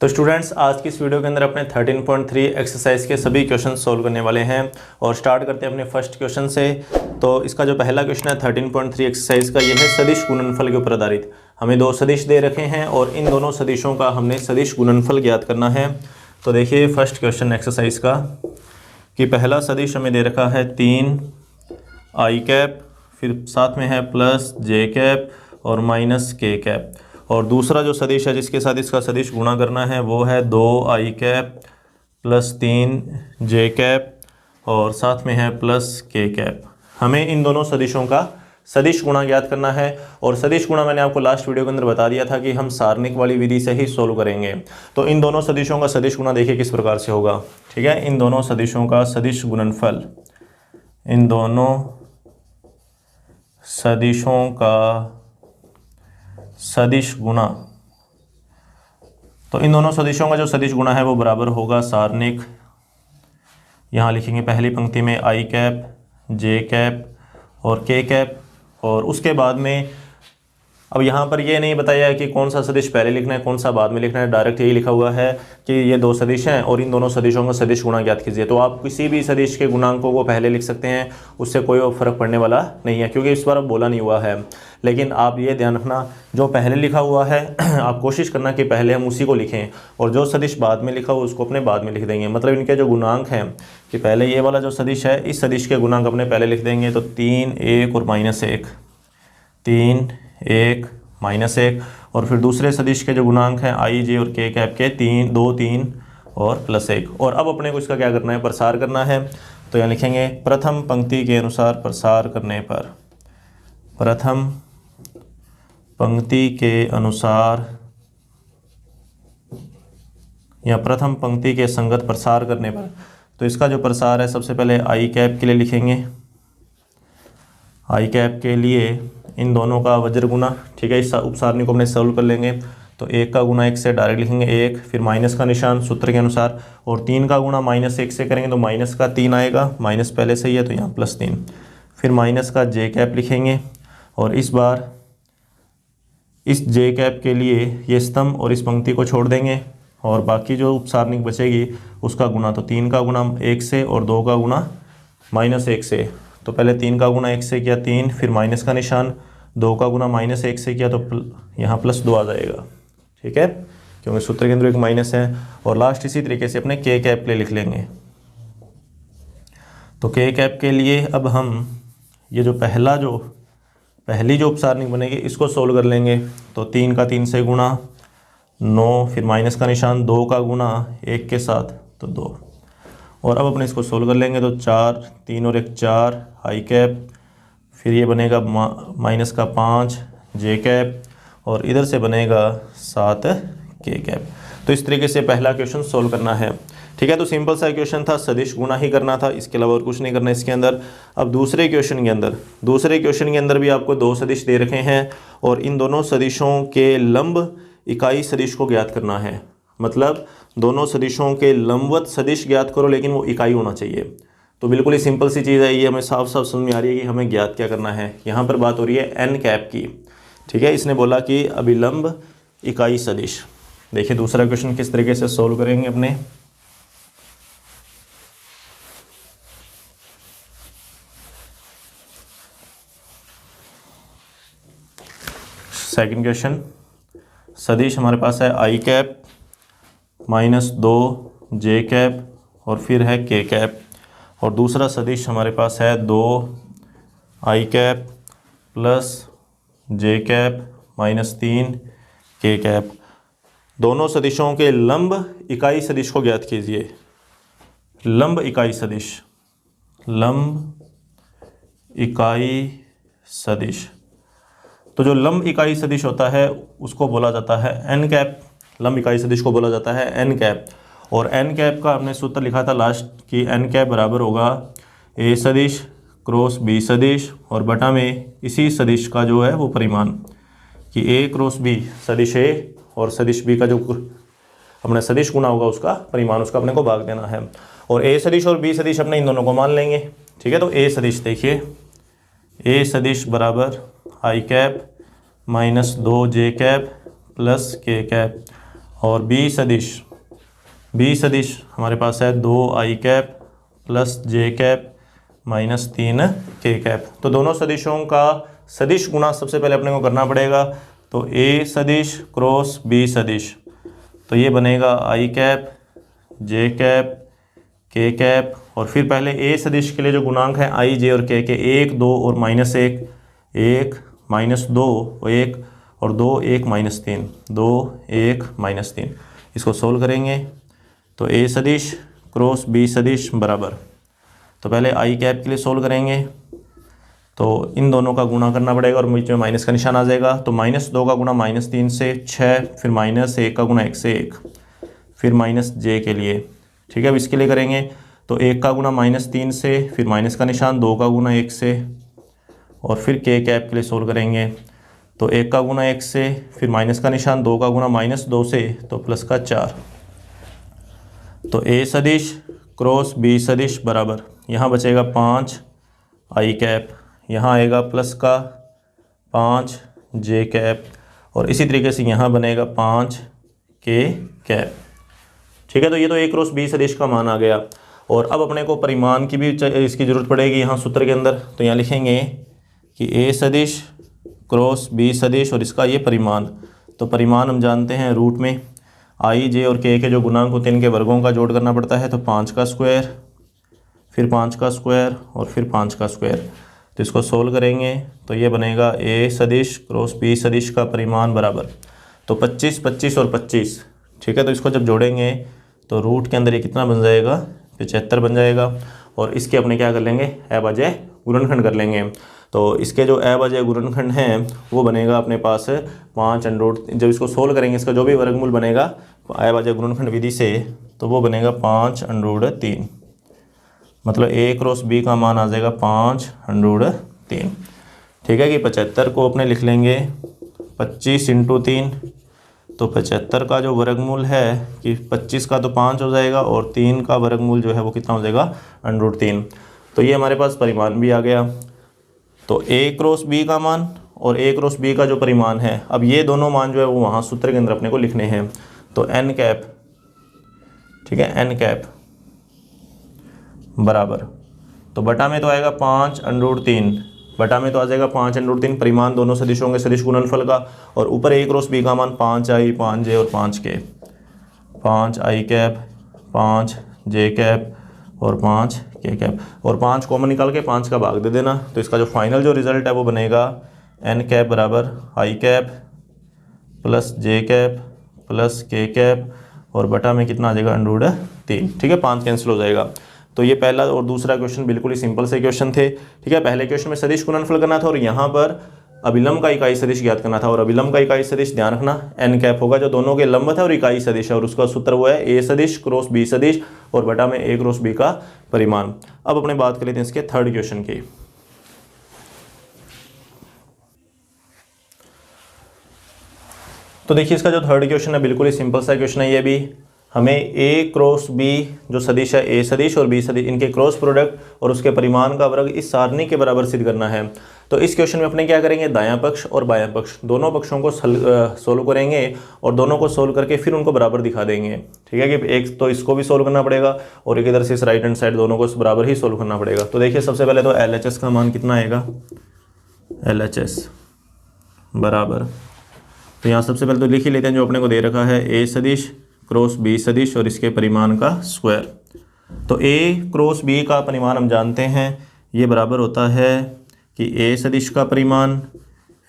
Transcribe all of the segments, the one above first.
तो स्टूडेंट्स, आज की इस वीडियो के अंदर अपने 13.3 एक्सरसाइज के सभी क्वेश्चन सोल्व करने वाले हैं और स्टार्ट करते हैं अपने फर्स्ट क्वेश्चन से। तो इसका जो पहला क्वेश्चन है 13.3 एक्सरसाइज का, यह है सदिश गुणनफल के ऊपर आधारित। हमें दो सदिश दे रखे हैं और इन दोनों सदिशों का हमने सदिश गुणनफल ज्ञात करना है। तो देखिए फर्स्ट क्वेश्चन एक्सरसाइज का कि पहला सदिश हमें दे रखा है 3 आई कैप, फिर साथ में है प्लस जे कैप और माइनस के कैप, और दूसरा जो सदिश है जिसके साथ इसका सदिश गुणा करना है वो है 2 आई कैप प्लस 3 जे कैप और साथ में है प्लस के कैप। हमें इन दोनों सदिशों का सदिश गुणा ज्ञात करना है और सदिश गुणा मैंने आपको लास्ट वीडियो के अंदर बता दिया था कि हम सारणिक वाली विधि से ही सोल्व करेंगे। तो इन दोनों सदिशों का सदिश गुणा देखिए किस प्रकार से होगा। ठीक है, इन दोनों सदिशों का सदिश गुणनफल, इन दोनों सदिशों का सदिश गुणा, तो इन दोनों सदिशों का जो सदिश गुणा है वो बराबर होगा सारणिक, यहाँ लिखेंगे पहली पंक्ति में आई कैप, जे कैप और के कैप, और उसके बाद में अब यहाँ पर ये नहीं बताया है कि कौन सा सदिश पहले लिखना है कौन सा बाद में लिखना है, डायरेक्ट यही लिखा हुआ है कि ये दो सदिश हैं और इन दोनों सदिशों का सदिश गुणा ज्ञात कीजिए। तो आप किसी भी सदिश के गुणांकों को पहले लिख सकते हैं, उससे कोई फर्क पड़ने वाला नहीं है क्योंकि इस बार अब बोला नहीं हुआ है। लेकिन आप ये ध्यान रखना, जो पहले लिखा हुआ है आप कोशिश करना कि पहले हम उसी को लिखें और जो सदिश बाद में लिखा हुआ उसको अपने बाद में लिख देंगे। मतलब इनके जो गुणांक हैं कि पहले ये वाला जो सदिश है इस सदिश के गुणांक अपने पहले लिख देंगे। तो 3 1 और -1, 3 1 -1, और फिर दूसरे सदिश के जो गुणांक हैं आई जे और के कैप के 3 2 3 और +1। और अब अपने को इसका क्या करना है, प्रसार करना है। तो यहाँ लिखेंगे प्रथम पंक्ति के अनुसार प्रसार करने पर, प्रथम पंक्ति के अनुसार या प्रथम पंक्ति के संगत प्रसार करने पर, तो इसका जो प्रसार है सबसे पहले आई कैप के लिए लिखेंगे। आई कैप के लिए इन दोनों का वज्र गुना, ठीक है, इस उपसारणी को अपने सॉल्व कर लेंगे। तो 1 का गुना 1 से डायरेक्ट लिखेंगे 1, फिर माइनस का निशान सूत्र के अनुसार, और 3 का गुना -1 से करेंगे तो माइनस का 3 आएगा, माइनस पहले से ही है तो यहाँ +3, फिर माइनस का जे कैप लिखेंगे। और इस बार इस जे कैप के लिए ये स्तंभ और इस पंक्ति को छोड़ देंगे और बाकी जो उपसारणिक बचेगी उसका गुना, तो 3 का गुना 1 से और 2 का गुना -1 से। तो पहले 3 का गुना 1 से किया 3, फिर माइनस का निशान, 2 का गुना -1 से किया तो यहाँ +2 आ जाएगा। ठीक है, क्योंकि सूत्र के अंदर एक माइनस है। और लास्ट इसी तरीके से अपने के कैप के लिए लिख लेंगे। तो के कैप के लिए अब हम ये जो पहली जो उपसारणिक बनेगी इसको सोल्व कर लेंगे। तो 3 का 3 से गुणा 9, फिर माइनस का निशान, 2 का गुना 1 के साथ तो 2, और अब अपने इसको सोल्व कर लेंगे। तो 4 3 और 1 4 आई कैप, फिर ये बनेगा माइनस का 5 जे कैप, और इधर से बनेगा 7 के कैप। तो इस तरीके से पहला क्वेश्चन सोल्व करना है। ठीक है, तो सिंपल सा क्वेश्चन था, सदिश गुणा ही करना था, इसके अलावा और कुछ नहीं करना इसके अंदर। अब दूसरे क्वेश्चन के अंदर भी आपको दो सदिश दे रखे हैं और इन दोनों सदिशों के लंब इकाई सदिश को ज्ञात करना है। मतलब दोनों सदिशों के लंबवत सदिश ज्ञात करो लेकिन वो इकाई होना चाहिए। तो बिल्कुल ही सिंपल सी चीज़ है, ये हमें साफ साफ समझ में आ रही है कि हमें ज्ञात क्या करना है। यहाँ पर बात हो रही है एन कैप की। ठीक है, इसने बोला कि अभिलंब इकाई सदिश। देखिए दूसरा क्वेश्चन किस तरीके से सोल्व करेंगे अपने। सेकंड क्वेश्चन, सदिश हमारे पास है आई कैप -2 जे कैप और फिर है के कैप, और दूसरा सदिश हमारे पास है 2 आई कैप प्लस जे कैप -3 के कैप। दोनों सदिशों के लंब इकाई सदिश को ज्ञात कीजिए। लंब इकाई सदिश, लंब इकाई सदिश। तो जो लंब इकाई सदिश होता है उसको बोला जाता है एन कैप। लंब इकाई सदिश को बोला जाता है एन कैप, और एन कैप का हमने सूत्र लिखा था लास्ट कि एन कैप बराबर होगा ए सदिश क्रॉस बी सदिश और बटा में इसी सदिश का जो है वो परिमाण, कि ए क्रॉस बी सदिश ए और सदिश बी का जो अपने सदिश गुना होगा उसका परिमाण, उसका अपने को भाग देना है। और ए सदिश और बी सदिश अपने इन दोनों को मान लेंगे। ठीक है, तो ए सदिश देखिए, ए सदिश बराबर आई कैप -2 जे कैप प्लस के कैप, और बी सदिश हमारे पास है 2i कैप प्लस जे कैप माइनस 3k कैप। तो दोनों सदिशों का सदिश गुणा सबसे पहले अपने को करना पड़ेगा। तो a सदिश क्रॉस b सदिश, तो ये बनेगा i cap J cap k cap, और फिर पहले a सदिश के लिए जो गुणांक है i j और k के 1 2 और माइनस 1, 1 माइनस 2 और 1 और 2 1 माइनस 3, 2 1 माइनस 3, इसको सोल्व करेंगे तो a सदिश क्रॉस b सदिश बराबर, तो पहले i कैप के लिए सोल्व करेंगे तो इन दोनों का गुणा करना पड़ेगा और बीच में माइनस का निशान आ जाएगा। तो -2 का गुणा -3 से 6, फिर -1 का गुणा 1 से 1, फिर माइनस j के लिए, ठीक है। अब इसके लिए करेंगे तो 1 का गुणा -3 से, फिर माइनस का निशान, 2 का गुणा 1 से, और फिर k कैप के लिए सोल्व करेंगे तो 1 का गुणा 1 से, फिर माइनस का निशान, 2 का गुणा -2 से, तो प्लस का 4। तो a सदिश क्रॉस b सदिश बराबर, यहाँ बचेगा 5 i कैप, यहाँ आएगा प्लस का 5 j कैप, और इसी तरीके से यहाँ बनेगा 5 k कैप, ठीक है। तो ये तो a क्रॉस b सदिश का मान आ गया। और अब अपने को परिमाण की भी इसकी ज़रूरत पड़ेगी यहाँ सूत्र के अंदर। तो यहाँ लिखेंगे कि a सदिश क्रॉस b सदिश और इसका ये परिमाण। तो परिमाण हम जानते हैं रूट में i j और k के जो गुणांक होते हैं इनके वर्गों का जोड़ करना पड़ता है। तो 5 का स्क्वायर, फिर 5 का स्क्वायर, और फिर 5 का स्क्वायर। तो इसको सोल्व करेंगे तो ये बनेगा a सदिश क्रॉस b सदिश का परिमाण बराबर, तो 25 25 और 25, ठीक है। तो इसको जब जोड़ेंगे तो रूट के अंदर ये कितना बन जाएगा, 75 बन जाएगा। और इसके अपने क्या कर लेंगे, अभाज्य गुणनखंड कर लेंगे। तो इसके जो अभाज्य गुणनखंड हैं वो बनेगा अपने पास 5√, जब इसको सोल्व करेंगे इसका जो भी वर्गमूल बनेगा अभाज्य गुणनखंड विधि से, तो वो बनेगा 5√3, मतलब a क्रॉस b का मान आ जाएगा 5√3, ठीक है। कि 75 को अपने लिख लेंगे 25 × 3, तो 75 का जो वर्गमूल है कि 25 का तो 5 हो जाएगा और 3 का वर्गमूल जो है वो कितना हो जाएगा √3। तो ये हमारे पास परिमाण भी आ गया। तो a क्रॉस b का मान और a क्रॉस b का जो परिमाण है, अब ये दोनों मान जो है वो वहाँ सूत्र के अंदर अपने को लिखने हैं। तो n कैप, ठीक है, n कैप बराबर, तो बटा में तो आएगा 5√3, बटा में तो आ जाएगा 5√3, परिमाण दोनों सदिशों के सदिश गुणनफल का, और ऊपर a क्रॉस b का मान 5i 5j और 5k, 5i cap 5j cap और 5k कैप, और 5 कॉमन निकाल के 5 का भाग दे देना। तो इसका जो फाइनल जो रिजल्ट है वो बनेगा n कैप बराबर i cap plus j cap plus k cap, और बटा में कितना आ जाएगा √3, ठीक है। 5 कैंसिल हो जाएगा। तो ये पहला और दूसरा क्वेश्चन बिल्कुल ही सिंपल से क्वेश्चन थे, ठीक है। पहले क्वेश्चन में सदिश गुणनफल करना था और यहाँ पर अभिलंब का इकाई सदिश ज्ञात करना था, और अभिलंब का इकाई सदिश ध्यान रखना n कैप होगा जो दोनों के लंबवत है और इकाई सदिश है, और उसका सूत्र वो है a सदिश क्रॉस b सदिश और बटा में a क्रॉस b का परिमाण। अब अपने बात कर लेते हैं इसके थर्ड क्वेश्चन की। तो देखिए इसका जो थर्ड क्वेश्चन है बिल्कुल ही सिंपल सा क्वेश्चन है। ये भी हमें a क्रॉस b जो सदिश है a सदिश और b सदिश इनके क्रॉस प्रोडक्ट और उसके परिमाण का वर्ग इस सारणी के बराबर सिद्ध करना है। तो इस क्वेश्चन में अपने क्या करेंगे, दायां पक्ष और बायां पक्ष दोनों पक्षों को सोल्व करेंगे और दोनों को सोल्व करके फिर उनको बराबर दिखा देंगे, ठीक है। कि एक तो इसको भी सोल्व करना पड़ेगा और एक इधर से इस राइट हैंड साइड दोनों को बराबर ही सोल्व करना पड़ेगा। तो देखिए सबसे पहले तो LHS का मान कितना आएगा, LHS बराबर, तो यहाँ सबसे पहले तो लिख ही लेते हैं जो अपने को दे रखा है a सदिश क्रॉस b सदिश और इसके परिमाण का स्क्वायर। तो a क्रॉस b का परिमाण हम जानते हैं ये बराबर होता है कि a सदिश का परिमाण,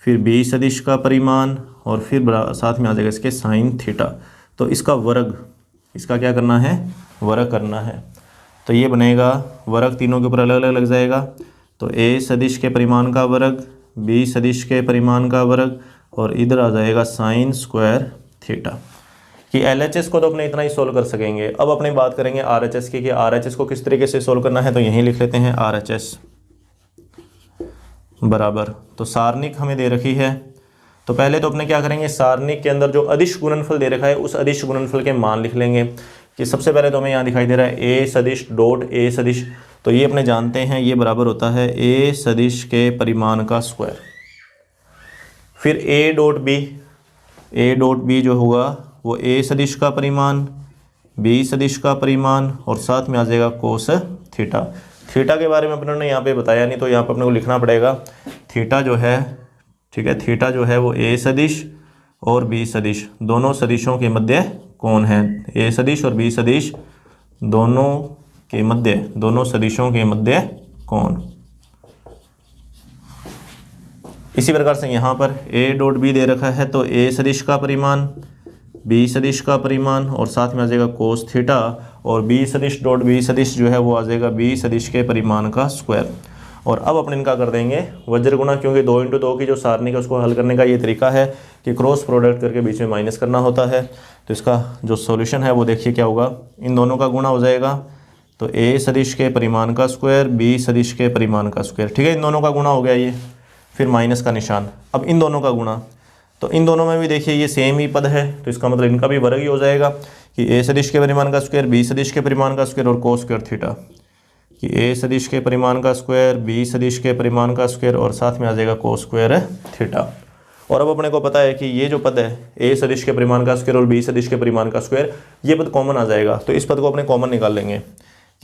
फिर b सदिश का परिमाण, और फिर साथ में आ जाएगा इसके साइन थीटा। तो इसका वर्ग, इसका क्या करना है, वर्ग करना है। तो ये बनेगा वर्ग तीनों के ऊपर अलग अलग लग जाएगा। तो a सदिश के परिमाण का वर्ग, b सदिश के परिमाण का वर्ग, और इधर आ जाएगा साइन स्क्वायर थीटा। कि LHS को तो अपने इतना ही सोल्व कर सकेंगे। अब अपने बात करेंगे RHS की, कि RHS को किस तरीके से सोल्व करना है। तो यहीं लिख लेते हैं RHS बराबर, तो सारणिक हमें दे रखी है। तो पहले तो अपने क्या करेंगे, सारणिक के अंदर जो अदिश गुणनफल दे रखा है उस अदिश गुणनफल के मान लिख लेंगे। कि सबसे पहले तो हमें यहाँ दिखाई दे रहा है a सदिश डॉट a सदिश, तो ये अपने जानते हैं ये बराबर होता है a सदिश के परिमाण का स्क्वायर। फिर a डॉट b जो होगा वो ए सदिश का परिमाण, बी सदिश का परिमाण और साथ में आ जाएगा कोस थीटा। थीटा के बारे में अपने ने यहाँ पे बताया नहीं, तो यहाँ पे अपने को लिखना पड़ेगा थीटा जो है, ठीक है, थीटा जो है वो ए सदिश और बी सदिश दोनों सदिशों के मध्य कोण है। ए सदिश और बी सदिश दोनों के मध्य, दोनों सदिशों के मध्य कोण। इसी प्रकार से यहाँ पर ए डॉट बी दे रखा है, तो ए सदिश का परिमाण, बी सदिश का परिमाण और साथ में आ जाएगा कोस थीटा, और बी सदिश डॉट बी सदिश जो है वो आ जाएगा बी सदिश के परिमाण का स्क्वायर। और अब अपने इनका कर देंगे वज्र गुणा, क्योंकि 2 × 2 की जो सारणी है उसको हल करने का ये तरीका है कि क्रॉस प्रोडक्ट करके बीच में माइनस करना होता है। तो इसका जो सॉल्यूशन है वो देखिए क्या होगा, इन दोनों का गुणा हो जाएगा, तो ए सदिश के परिमाण का स्क्वायर, बी सदिश के परिमाण का स्क्वायर, ठीक है, इन दोनों का गुणा हो गया ये, फिर माइनस का निशान। अब इन दोनों का गुणा, तो इन दोनों में भी देखिए ये सेम ही पद है, तो इसका मतलब इनका भी वर्ग ही हो जाएगा कि ए सदिश के परिमाण का स्क्वायर, बी सदिश के परिमाण का स्क्वायर और कोस स्क्वायर थीटा, कि ए सदिश के परिमाण का स्क्वायर, बी सदिश के परिमाण का स्क्वायर और साथ में आ जाएगा कोस स्क्वायर थीटा। और अब अपने को पता है कि ये जो पद है ए सदिश के परिमाण का स्क्वायर और बी सदिश के परिमाण का स्क्वायर, ये पद कॉमन आ जाएगा, तो इस पद को अपने कॉमन निकाल लेंगे,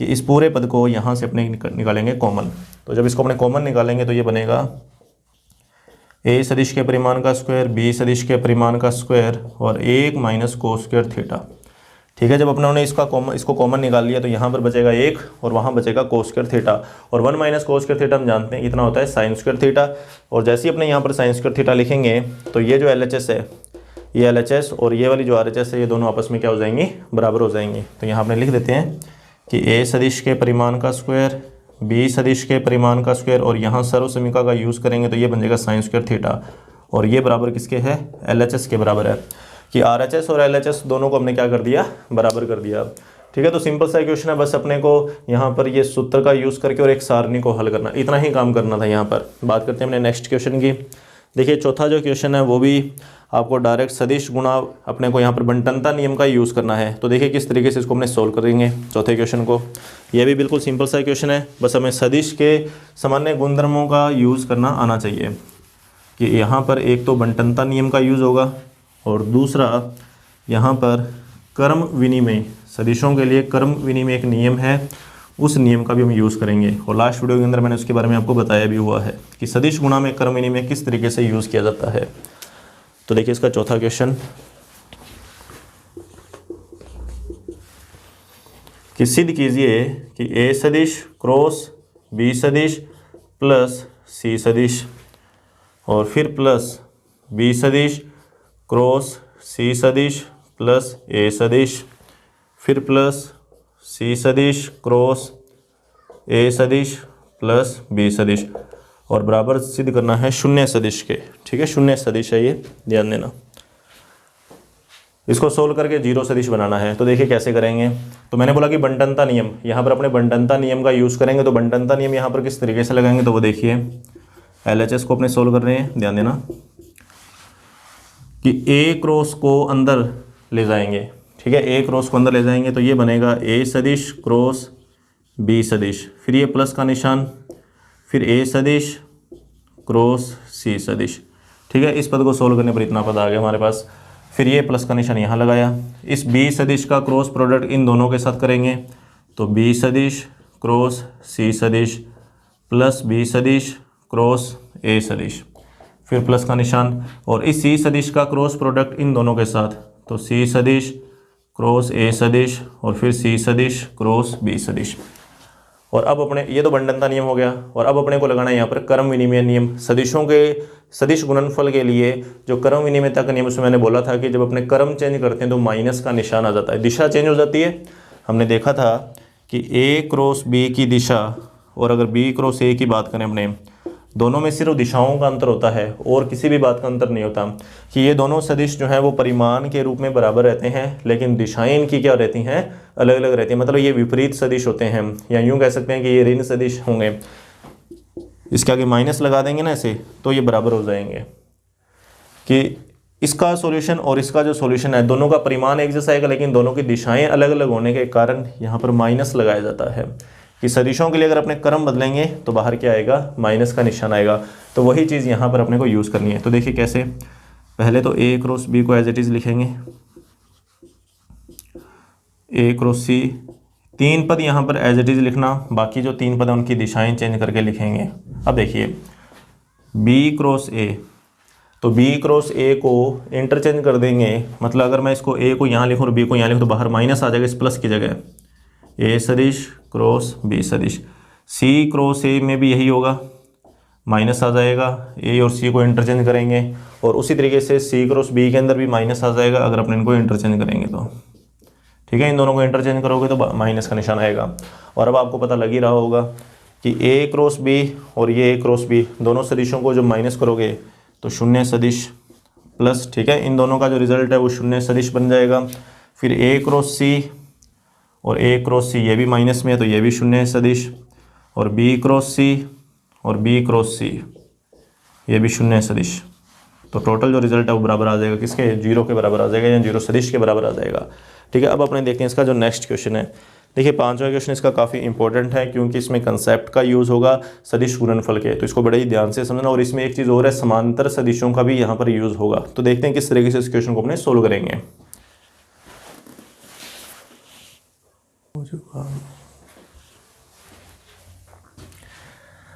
कि इस पूरे पद को यहाँ से अपने निकालेंगे कॉमन। तो जब इसको अपने कॉमन निकालेंगे तो ये बनेगा ए सदिश के परिमाण का स्क्वायर, बी सदिश के परिमाण का स्क्वायर और 1 माइनस कोस स्क्वायर थीटा, ठीक है। जब अपनों ने इसको कॉमन निकाल लिया तो यहाँ पर बचेगा 1 और वहाँ बचेगा कोस स्क्वायर थीटा, और 1 माइनस कोस स्क्वायर थीटा हम जानते हैं कितना होता है साइन स्क्वायर थीटा। और जैसे ही अपने यहाँ पर साइन स्क्वायर थीटा लिखेंगे तो ये जो LHS है, ये LHS और ये वाली जो RHS है, ये दोनों आपस में क्या हो जाएंगी, बराबर हो जाएंगी। तो यहाँ अपने लिख देते हैं कि ए सदिश के परिमाण का स्क्वायर, बी सदिश के परिमाण का स्क्वायर और यहाँ सर्व समीका का यूज़ करेंगे तो ये बन जाएगा साइन स्क्वायर थीटा, और ये बराबर किसके है, LHS के बराबर है, कि RHS और LHS दोनों को हमने क्या कर दिया, बराबर कर दिया, ठीक है। तो सिंपल सा क्वेश्चन है, बस अपने को यहाँ पर ये सूत्र का यूज़ करके और एक सारणी को हल करना, इतना ही काम करना था। यहाँ पर बात करते हैं हमने नेक्स्ट क्वेश्चन की। देखिए चौथा जो क्वेश्चन है वो भी आपको डायरेक्ट सदिश गुणा, अपने को यहाँ पर बंटनता नियम का यूज़ करना है। तो देखिए किस तरीके से इसको हमने सोल्व करेंगे चौथे क्वेश्चन को। ये भी बिल्कुल सिंपल सा क्वेश्चन है, बस हमें सदिश के सामान्य गुणधर्मों का यूज़ करना आना चाहिए, कि यहाँ पर एक तो बंटनता नियम का यूज़ होगा और दूसरा यहाँ पर कर्म विनिमय, सदिशों के लिए कर्म विनिमय एक नियम है, उस नियम का भी हम यूज़ करेंगे। और लास्ट वीडियो के अंदर मैंने उसके बारे में आपको बताया भी हुआ है कि सदिश गुणा में कर्म विनिमय किस तरीके से यूज़ किया जाता है। तो देखिए इसका चौथा क्वेश्चन, कि सिद्ध कीजिए कि ए सदिश क्रॉस बी सदिश प्लस सी सदिश और फिर प्लस बी सदिश क्रॉस सी सदिश प्लस ए सदिश, फिर प्लस सी सदिश क्रॉस ए सदिश प्लस बी सदिश, और बराबर सिद्ध करना है शून्य सदिश के, ठीक है, शून्य सदिश है ये, ध्यान देना। इसको सोल्व करके 0 सदिश बनाना है। तो देखिए कैसे करेंगे, तो मैंने बोला कि बंटनता नियम, यहाँ पर अपने बंटनता नियम का यूज़ करेंगे। तो बंटनता नियम यहाँ पर किस तरीके से लगाएंगे, तो वो देखिए LHS को अपने सोल्व कर रहे हैं, ध्यान देना, कि ए क्रॉस को अंदर ले जाएंगे, ठीक है, ए क्रॉस को अंदर ले जाएंगे तो ये बनेगा ए सदिश क्रॉस बी सदिश, फिर ये प्लस का निशान, फिर ए सदिश क्रॉस सी सदिश, ठीक है। इस पद को सोल्व करने पर इतना पद आ गया हमारे पास, फिर ये प्लस का निशान यहाँ लगाया। इस बी सदिश का क्रॉस प्रोडक्ट इन दोनों के साथ करेंगे तो बी सदिश क्रॉस सी सदिश प्लस बी सदिश क्रॉस ए सदिश, फिर प्लस का निशान, और इस सी सदिश का क्रॉस प्रोडक्ट इन दोनों के साथ तो सी सदिश क्रॉस ए सदिश और फिर सी सदिश क्रॉस बी सदिश। और अब अपने, ये तो बंटनता नियम हो गया, और अब अपने को लगाना है यहाँ पर कर्म विनिमय नियम। सदिशों के सदिश गुणनफल के लिए जो कर्म विनिमयता का नियम, उसमें मैंने बोला था कि जब अपने कर्म चेंज करते हैं तो माइनस का निशान आ जाता है, दिशा चेंज हो जाती है। हमने देखा था कि ए क्रॉस बी की दिशा और अगर बी क्रॉस ए की बात करें अपने, दोनों में सिर्फ दिशाओं का अंतर होता है और किसी भी बात का अंतर नहीं होता, कि ये दोनों सदिश जो हैं वो परिमाण के रूप में बराबर रहते हैं, लेकिन दिशाएं इनकी क्या रहती हैं, अलग अलग रहती हैं। मतलब ये विपरीत सदिश होते हैं, या यूँ कह सकते हैं कि ये ऋण सदिश होंगे। इसके आगे माइनस लगा देंगे ना ऐसे, तो ये बराबर हो जाएंगे। कि इसका सॉल्यूशन और इसका जो सॉल्यूशन है, दोनों का परिमाण एक जैसा आएगा, लेकिन दोनों की दिशाएं अलग अलग होने के कारण यहाँ पर माइनस लगाया जाता है। कि सदिशों के लिए अगर अपने क्रम बदलेंगे तो बाहर क्या आएगा, माइनस का निशान आएगा। तो वही चीज़ यहाँ पर अपने को यूज़ करनी है। तो देखिए कैसे, पहले तो ए क्रॉस बी को एज इट इज़ लिखेंगे, ए क्रॉस सी, 3 पद यहाँ पर एज इट इज़ लिखना, बाकी जो 3 पद हैं उनकी दिशाएं चेंज करके लिखेंगे। अब देखिए बी क्रॉस ए, तो बी क्रॉस ए को इंटरचेंज कर देंगे, मतलब अगर मैं इसको ए को यहाँ लिखूँ और बी को यहाँ लिखूँ तो बाहर माइनस आ जाएगा इस प्लस की जगह, ए सदिश क्रॉस बी सदिश। सी क्रॉस ए में भी यही होगा, माइनस आ जाएगा, ए और सी को इंटरचेंज करेंगे, और उसी तरीके से सी क्रॉस बी के अंदर भी माइनस आ जाएगा अगर अपन इनको इंटरचेंज करेंगे तो। ठीक है, इन दोनों को इंटरचेंज करोगे तो माइनस का निशान आएगा। और अब आपको पता लग ही रहा होगा कि ए क्रॉस बी और ये ए क्रॉस बी दोनों सदिशों को जब माइनस करोगे तो शून्य सदिश प्लस, ठीक है, इन दोनों का जो रिजल्ट है वो शून्य सदिश बन जाएगा। फिर ए क्रॉस सी और ए क्रॉस सी ये भी माइनस में है तो ये भी शून्य सदिश, और बी क्रॉस सी और बी क्रॉस सी ये भी शून्य सदिश। तो टोटल जो रिजल्ट है वो बराबर आ जाएगा किसके, 0 के बराबर आ जाएगा या 0 सदिश के बराबर आ जाएगा। ठीक है, अब अपने देखते हैं इसका जो नेक्स्ट क्वेश्चन है। देखिए 5वां क्वेश्चन इसका काफ़ी इंपॉर्टेंट है क्योंकि इसमें कंसेप्ट का यूज़ होगा सदिश गुणनफल के, तो इसको बड़े ही ध्यान से समझना। और इसमें एक चीज़ और है, समांतर सदिशों का भी यहाँ पर यूज़ होगा। तो देखते हैं किस तरीके से इस क्वेश्चन को अपने सोल्व करेंगे।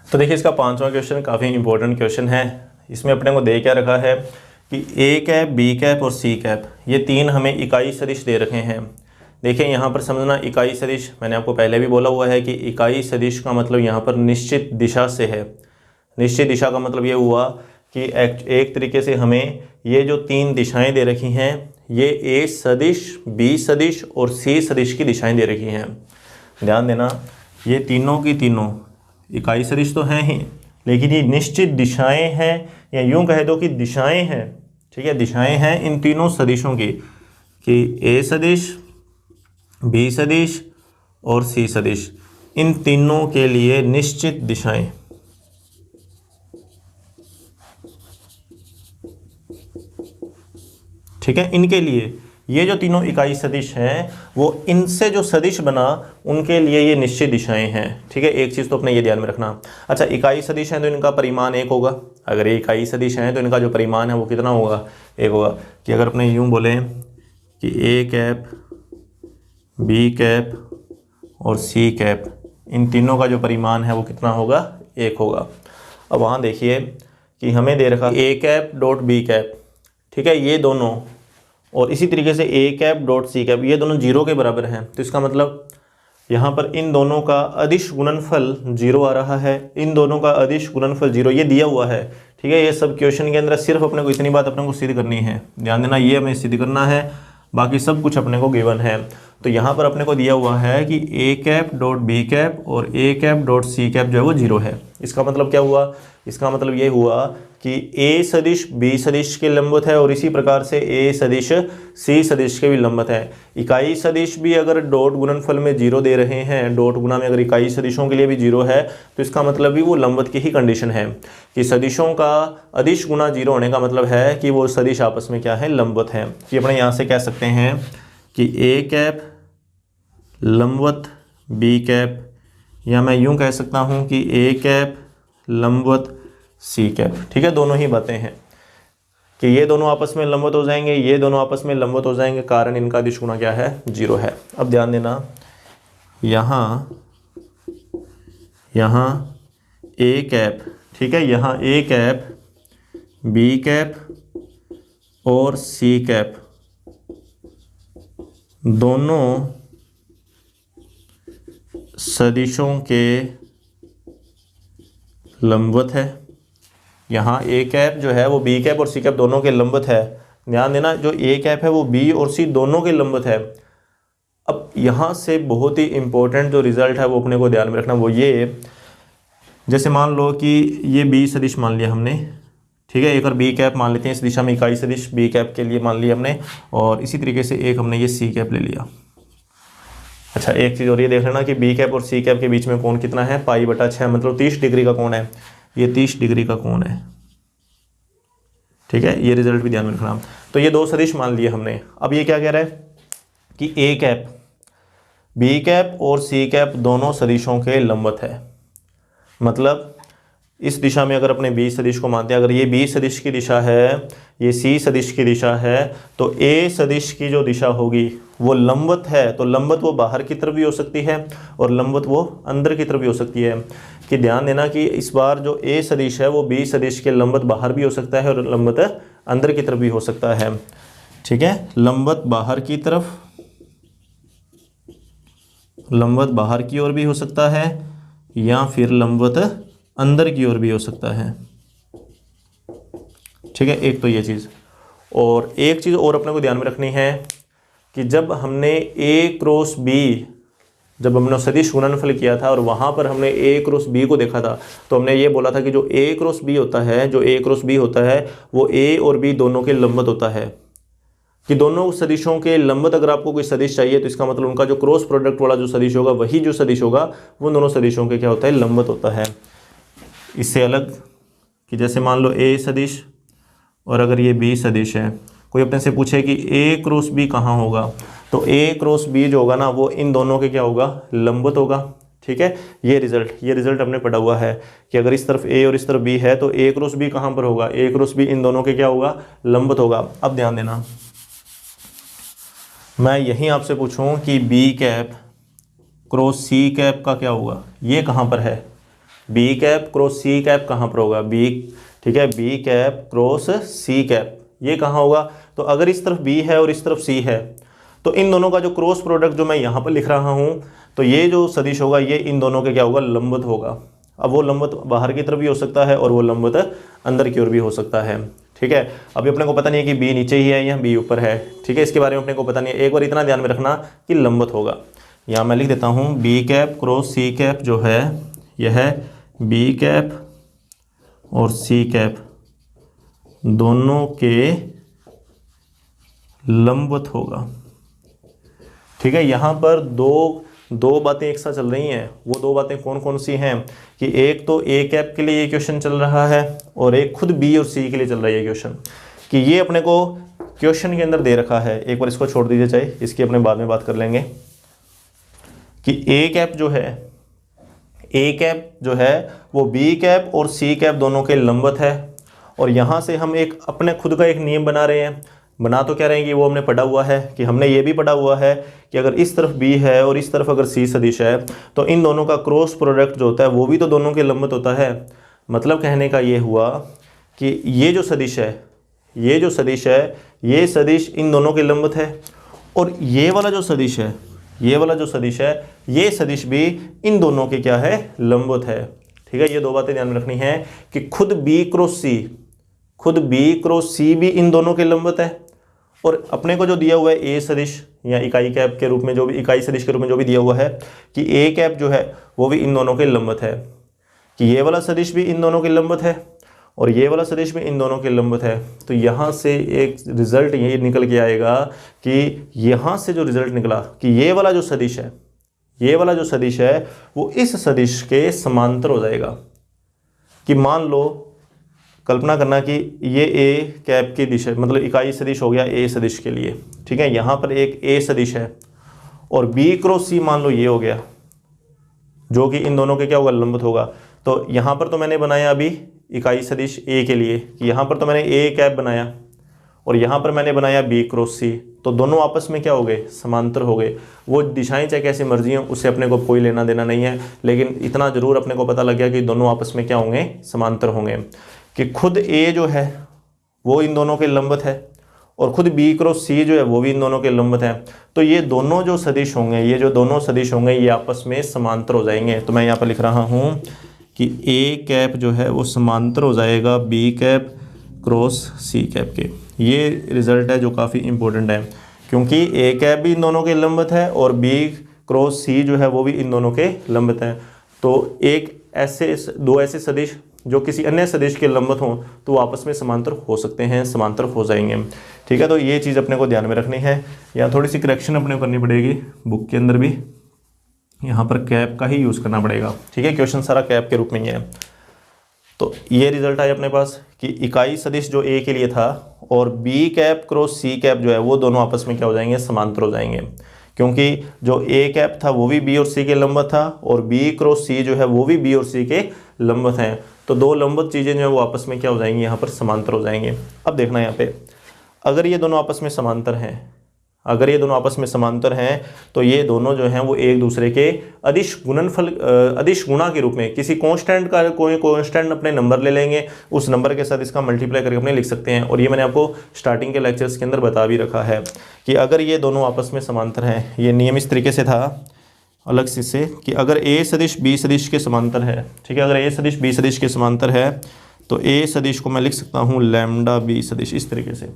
तो देखिए इसका 5वां क्वेश्चन काफ़ी इंपॉर्टेंट क्वेश्चन है। इसमें अपने को दे क्या रखा है कि ए कैप, बी कैप और सी कैप ये 3 हमें इकाई सदिश दे रखे हैं। देखिए यहाँ पर समझना, इकाई सदिश मैंने आपको पहले भी बोला हुआ है कि इकाई सदिश का मतलब यहाँ पर निश्चित दिशा से है। निश्चित दिशा का मतलब ये हुआ कि एक तरीके से हमें ये जो 3 दिशाएं दे रखी हैं ये ए सदिश, बी सदिश और सी सदिश की दिशाएं दे रखी हैं। ध्यान देना, ये तीनों की तीनों इकाई सदिश तो हैं ही, लेकिन ये निश्चित दिशाएं हैं, या यूं कह दो कि दिशाएं हैं। ठीक है, दिशाएं हैं इन तीनों सदिशों की, कि ए सदिश, बी सदिश और सी सदिश, इन तीनों के लिए निश्चित दिशाएं। ठीक है, इनके लिए ये जो तीनों इकाई सदिश हैं वो इनसे जो सदिश बना उनके लिए ये निश्चित दिशाएं हैं। ठीक है, एक चीज़ तो अपने ये ध्यान में रखना। अच्छा, इकाई सदिश हैं तो इनका परिमाण 1 होगा। अगर ये इकाई सदिश हैं तो इनका जो परिमाण है वो कितना होगा, 1 होगा। कि अगर अपने यूं बोलें कि ए कैप, बी कैप और सी कैप, इन तीनों का जो परिमाण है वो कितना होगा, 1 होगा। अब वहाँ देखिए कि हमें दे रखा A cap dot B cap, ठीक है, ये दोनों, और इसी तरीके से A cap dot C cap ये दोनों 0 के बराबर हैं। तो इसका मतलब यहाँ पर इन दोनों का अदिश गुणनफल 0 आ रहा है, इन दोनों का अदिश गुणनफल 0 ये दिया हुआ है। ठीक है, ये सब क्वेश्चन के अंदर सिर्फ अपने को इतनी बात अपने को सिद्ध करनी है। ध्यान देना, ये हमें सिद्ध करना है, बाकी सब कुछ अपने को गिवन है। तो यहाँ पर अपने को दिया हुआ है कि A cap dot B cap और A cap dot C cap जो है वो 0 है। इसका मतलब क्या हुआ, इसका मतलब ये हुआ कि ए सदिश बी सदिश के लंबवत है और इसी प्रकार से ए सदिश सी सदिश के भी लंबवत है। इकाई सदिश भी अगर डॉट गुणनफल में 0 दे रहे हैं, डॉट गुना में अगर इकाई सदिशों के लिए भी 0 है, तो इसका मतलब भी वो लंबवत की ही कंडीशन है कि सदिशों का अदिश गुना 0 होने का मतलब है कि वो सदिश आपस में क्या है, लंबवत है। कि अपने यहाँ से कह सकते हैं कि ए कैप लंबवत बी कैप, या मैं यूँ कह सकता हूँ कि ए कैप लंबवत सी कैप। ठीक है, दोनों ही बातें हैं कि ये दोनों आपस में लंबवत हो जाएंगे, ये दोनों आपस में लंबवत हो जाएंगे, कारण इनका अदिश गुणा क्या है, 0 है। अब ध्यान देना, यहाँ ए कैप, ठीक है, यहाँ ए कैप, बी कैप और सी कैप दोनों सदिशों के लंबवत है। यहाँ ए कैप जो है वो बी कैप और सी कैप दोनों के लंबवत है। ध्यान देना, जो ए कैप है वो बी और सी दोनों के लंबवत है। अब यहाँ से बहुत ही इंपॉर्टेंट जो रिजल्ट है वो अपने को ध्यान में रखना, वो ये, जैसे मान लो कि ये बी सदिश मान लिया हमने, ठीक है, एक और बी कैप मान लेते हैं, इस दिशा में इकाई सदिश बी कैप के लिए मान लिया हमने, और इसी तरीके से एक हमने ये सी कैप ले लिया। अच्छा, एक चीज़ और ये देख लेना कि बी कैप और सी कैप के बीच में कोण कितना है, π/6, मतलब 30 डिग्री का कोण है। ये 30 डिग्री का कोण है। ठीक है, ये रिजल्ट भी ध्यान में रखना। तो ये 2 सदिश मान लिए हमने। अब ये क्या कह रहा है कि ए कैप, बी कैप और सी कैप दोनों सदिशों के लंबवत है। मतलब इस दिशा में अगर अपने बी सदिश को मानते हैं, अगर ये बी सदिश की दिशा है, ये सी सदिश की दिशा है, तो ए सदिश की जो दिशा होगी वो लंबवत है तो लंबवत वो बाहर की तरफ भी हो सकती है और लंबवत वो अंदर की तरफ भी हो सकती है। कि ध्यान देना कि इस बार जो ए सदिश है वो बी सदिश के लंबवत बाहर भी हो सकता है और लंबवत अंदर की तरफ भी हो सकता है। ठीक है, लंबवत बाहर की तरफ, लंबवत बाहर की ओर भी हो सकता है या फिर लंबवत अंदर की ओर भी हो सकता है। ठीक है, एक तो ये चीज़। और एक चीज़ और अपने को ध्यान में रखनी है कि जब हमने ए क्रॉस बी, जब हमने सदिश गुणनफल किया था और वहाँ पर हमने ए क्रॉस बी को देखा था, तो हमने ये बोला था कि जो ए क्रॉस बी होता है, जो ए क्रॉस बी होता है वो ए और बी दोनों के लंबवत होता है। कि दोनों सदिशों के लंबवत अगर आपको कोई सदिश चाहिए तो इसका मतलब उनका जो क्रॉस प्रोडक्ट वाला जो सदिश होगा वही जो सदिश होगा वो दोनों सदिशों के क्या होता है, लंबवत होता है। इससे अलग कि जैसे मान लो ए सदिश और अगर ये बी सदिश है, कोई अपने से पूछे कि ए क्रॉस बी कहाँ होगा, तो ए क्रॉस बी जो होगा ना वो इन दोनों के क्या होगा, लंबवत होगा। ठीक है, ये रिजल्ट हमने पढ़ा हुआ है कि अगर इस तरफ ए और इस तरफ बी है तो ए क्रॉस बी कहाँ पर होगा, ए क्रॉस बी इन दोनों के क्या होगा, लंबवत होगा। अब ध्यान देना, मैं यहीं आपसे पूछूं कि B cap cross C cap का क्या होगा, ये कहाँ पर है, B cap cross C cap कहाँ पर होगा, बी, ठीक है, B cap cross C cap ये कहाँ होगा। तो अगर इस तरफ बी है और इस तरफ सी है तो इन दोनों का जो क्रॉस प्रोडक्ट जो मैं यहाँ पर लिख रहा हूँ तो ये जो सदिश होगा ये इन दोनों के क्या होगा, लंबवत होगा। अब वो लंबवत बाहर की तरफ भी हो सकता है और वो लंबवत अंदर की ओर भी हो सकता है। ठीक है, अभी अपने को पता नहीं है कि बी नीचे ही है या बी ऊपर है। ठीक है, इसके बारे में अपने को पता नहीं है। एक बार इतना ध्यान में रखना कि लंबवत होगा। यहाँ मैं लिख देता हूँ B cap cross C cap जो है यह है बी कैप और सी कैप दोनों के लंबवत होगा। ठीक है, यहाँ पर दो बातें एक साथ चल रही हैं। वो दो बातें कौन कौन सी हैं कि एक तो ए कैप के लिए ये क्वेश्चन चल रहा है और एक खुद बी और सी के लिए चल रहा है ये क्वेश्चन, कि ये अपने को क्वेश्चन के अंदर दे रखा है। एक बार इसको छोड़ दीजिए, चाहे इसकी अपने बाद में बात कर लेंगे कि ए कैप जो है वो बी कैप और सी कैप दोनों के लंबवत है। और यहाँ से हम एक अपने खुद का एक नियम बना रहे हैं। बना तो क्या रहे हैं कि वो हमने पढ़ा हुआ है कि हमने ये भी पढ़ा हुआ है कि अगर इस तरफ बी है और इस तरफ अगर सी सदिश है तो इन दोनों का क्रॉस प्रोडक्ट जो होता है वो भी तो दोनों के लंबवत होता है। मतलब कहने का ये हुआ कि ये जो सदिश है ये सदिश इन दोनों के लंबवत है और ये वाला जो सदिश है ये सदिश भी इन दोनों के क्या है, लंबवत है। ठीक है, ये दो बातें ध्यान में रखनी है कि खुद बी क्रॉस सी भी इन दोनों के लंबवत है और अपने को जो दिया हुआ है ए सदिश या इकाई कैप के रूप में जो भी इकाई सदिश के रूप में जो भी दिया हुआ है कि ए कैप जो है वो भी इन दोनों के लंबवत है, कि ये वाला सदिश भी इन दोनों के लंबवत है और ये वाला सदिश भी इन दोनों के लंबवत है। तो यहाँ से एक रिजल्ट ये निकल के आएगा कि यहाँ से जो रिजल्ट निकला कि ये वाला जो सदिश है वो इस सदिश के समांतर हो जाएगा। कि मान लो कल्पना करना कि ये ए कैप की दिशा मतलब इकाई सदिश हो गया ए सदिश के लिए। ठीक है, यहाँ पर एक ए सदिश है और बी क्रॉस सी मान लो ये हो गया जो कि इन दोनों के क्या होगा, लंबवत होगा। तो यहाँ पर तो मैंने बनाया अभी इकाई सदिश ए के लिए, यहाँ पर तो मैंने ए कैप बनाया और यहाँ पर मैंने बनाया बी क्रॉस सी, तो दोनों आपस में क्या हो गए, समांतर हो गए। वो दिशाएं चाहे कैसी मर्जी हो उससे अपने को कोई लेना देना नहीं है, लेकिन इतना ज़रूर अपने को पता लग गया कि दोनों आपस में क्या होंगे, समांतर होंगे। कि खुद ए जो है वो इन दोनों के लंबवत है और खुद बी क्रॉस सी जो है वो भी इन दोनों के लंबवत है। तो ये दोनों जो सदिश होंगे ये आपस में समांतर हो जाएंगे। तो मैं यहाँ पर लिख रहा हूँ कि ए कैप जो है वो समांतर हो जाएगा B cap cross C cap के। ये रिजल्ट है जो काफ़ी इंपॉर्टेंट है क्योंकि ए कैप भी इन दोनों के लंबवत है और बी क्रॉस सी जो है वो भी इन दोनों के लंबवत है। तो दो ऐसे सदिश जो किसी अन्य सदिश के लंबवत हों तो वो आपस में समांतर हो सकते हैं, समांतर हो जाएंगे। ठीक है, तो ये चीज़ अपने को ध्यान में रखनी है। यहाँ थोड़ी सी करेक्शन अपने को करनी पड़ेगी, बुक के अंदर भी यहाँ पर कैप का ही यूज़ करना पड़ेगा। ठीक है, क्वेश्चन सारा कैप के रूप में ही है। तो ये रिजल्ट आया अपने पास कि इकाई सदिश जो ए के लिए था और B cap cross C cap जो है वो दोनों आपस में क्या हो जाएंगे, समांतर हो जाएंगे। क्योंकि जो ए कैप था वो भी बी और सी के लंबवत था और बी क्रॉस सी जो है वो भी बी और सी के लंबवत हैं। तो दो लंबवत चीज़ें जो है वो आपस में क्या हो जाएंगी, यहाँ पर समांतर हो जाएंगे। अब देखना यहाँ पे अगर ये दोनों आपस में समांतर हैं, अगर ये दोनों आपस में समांतर हैं तो ये दोनों जो हैं वो एक दूसरे के अदिश गुणनफल अदिश गुणा के रूप में किसी कांस्टेंट का कोई कांस्टेंट अपने नंबर ले लेंगे, उस नंबर के साथ इसका मल्टीप्लाई करके अपने लिख सकते हैं। और ये मैंने आपको स्टार्टिंग के लेक्चर्स के अंदर बता भी रखा है कि अगर ये दोनों आपस में समांतर हैं, ये नियम इस तरीके से था अलग से कि अगर ए सदिश बी सदिश के समांतर है, ठीक है, अगर ए सदिश बी सदिश के समांतर है तो ए सदिश को मैं लिख सकता हूँ लैम्डा बी सदिश इस तरीके से।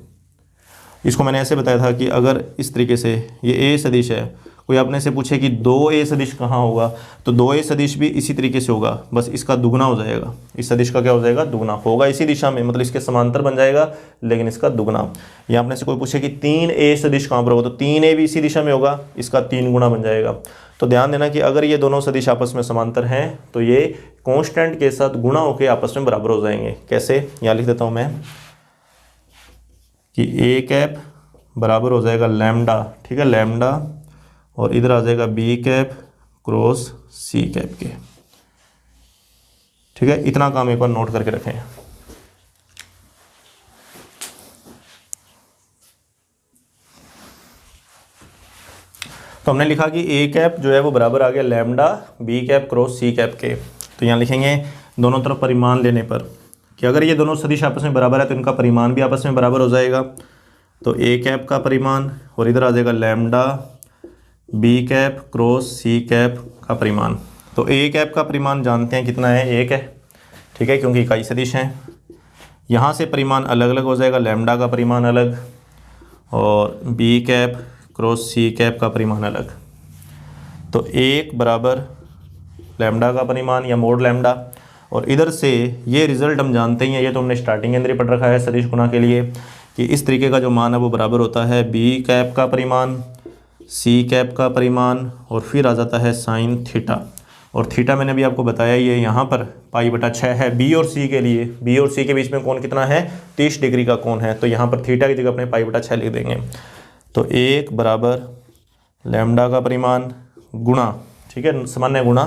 इसको मैंने ऐसे बताया था कि अगर इस तरीके से ये ए सदिश है, कोई आपने से पूछे कि 2a सदिश कहाँ होगा, तो 2a सदिश भी इसी तरीके से होगा, बस इसका दुगना हो जाएगा। इस सदिश का क्या हो जाएगा? दुगना होगा इसी दिशा में, मतलब इसके समांतर बन जाएगा लेकिन इसका दुगना। या आपने से कोई पूछे कि 3a सदिश कहाँ पर होगा, तो 3a भी इसी दिशा में होगा, इसका 3 गुना बन जाएगा। तो ध्यान देना कि अगर ये दोनों सदिश आपस में समांतर हैं तो ये कांस्टेंट के साथ गुणा होकर आपस में बराबर हो जाएंगे। कैसे? यहाँ लिख देता हूँ मैं कि ए कैप बराबर हो जाएगा लैम्डा, ठीक है, लैम्डा, और इधर आ जाएगा B cap cross C cap के, ठीक है। इतना काम एक बार नोट करके रखें। तो हमने लिखा कि ए कैप जो है वो बराबर आ गया lambda B cap cross C cap के। तो यहाँ लिखेंगे दोनों तरफ परिमाण लेने पर कि अगर ये दोनों सदिश आपस में बराबर है तो इनका परिमाण भी आपस में बराबर हो जाएगा। तो ए कैप का परिमाण और इधर आ जाएगा lambda B cap cross C cap का परिमाण। तो ए कैप का परिमाण जानते हैं कितना है? 1 है, ठीक है, क्योंकि इकाई सदिश हैं। यहाँ से परिमाण अलग अलग हो जाएगा, लैम्डा का परिमाण अलग और B cap cross C cap का परिमाण अलग। तो 1 बराबर लैम्डा का परिमाण या मोड लैम्डा, और इधर से ये रिजल्ट हम जानते ही हैं, ये तो हमने स्टार्टिंग के अंदर ही पढ़ रखा है सदिश गुणा के लिए, कि इस तरीके का जो मान है वो बराबर होता है बी कैप का परिमाण सी कैप का परिमाण और फिर आ जाता है साइन थीटा। और थीटा मैंने भी आपको बताया ये यहाँ पर π/6 है बी और सी के लिए। बी और सी के बीच में कोण कितना है? 30 डिग्री का कोण है, तो यहाँ पर थीटा की जगह अपने π/6 लिख देंगे। तो 1 बराबर लैम्डा का परिमाण गुणा, ठीक है, सामान्य गुणा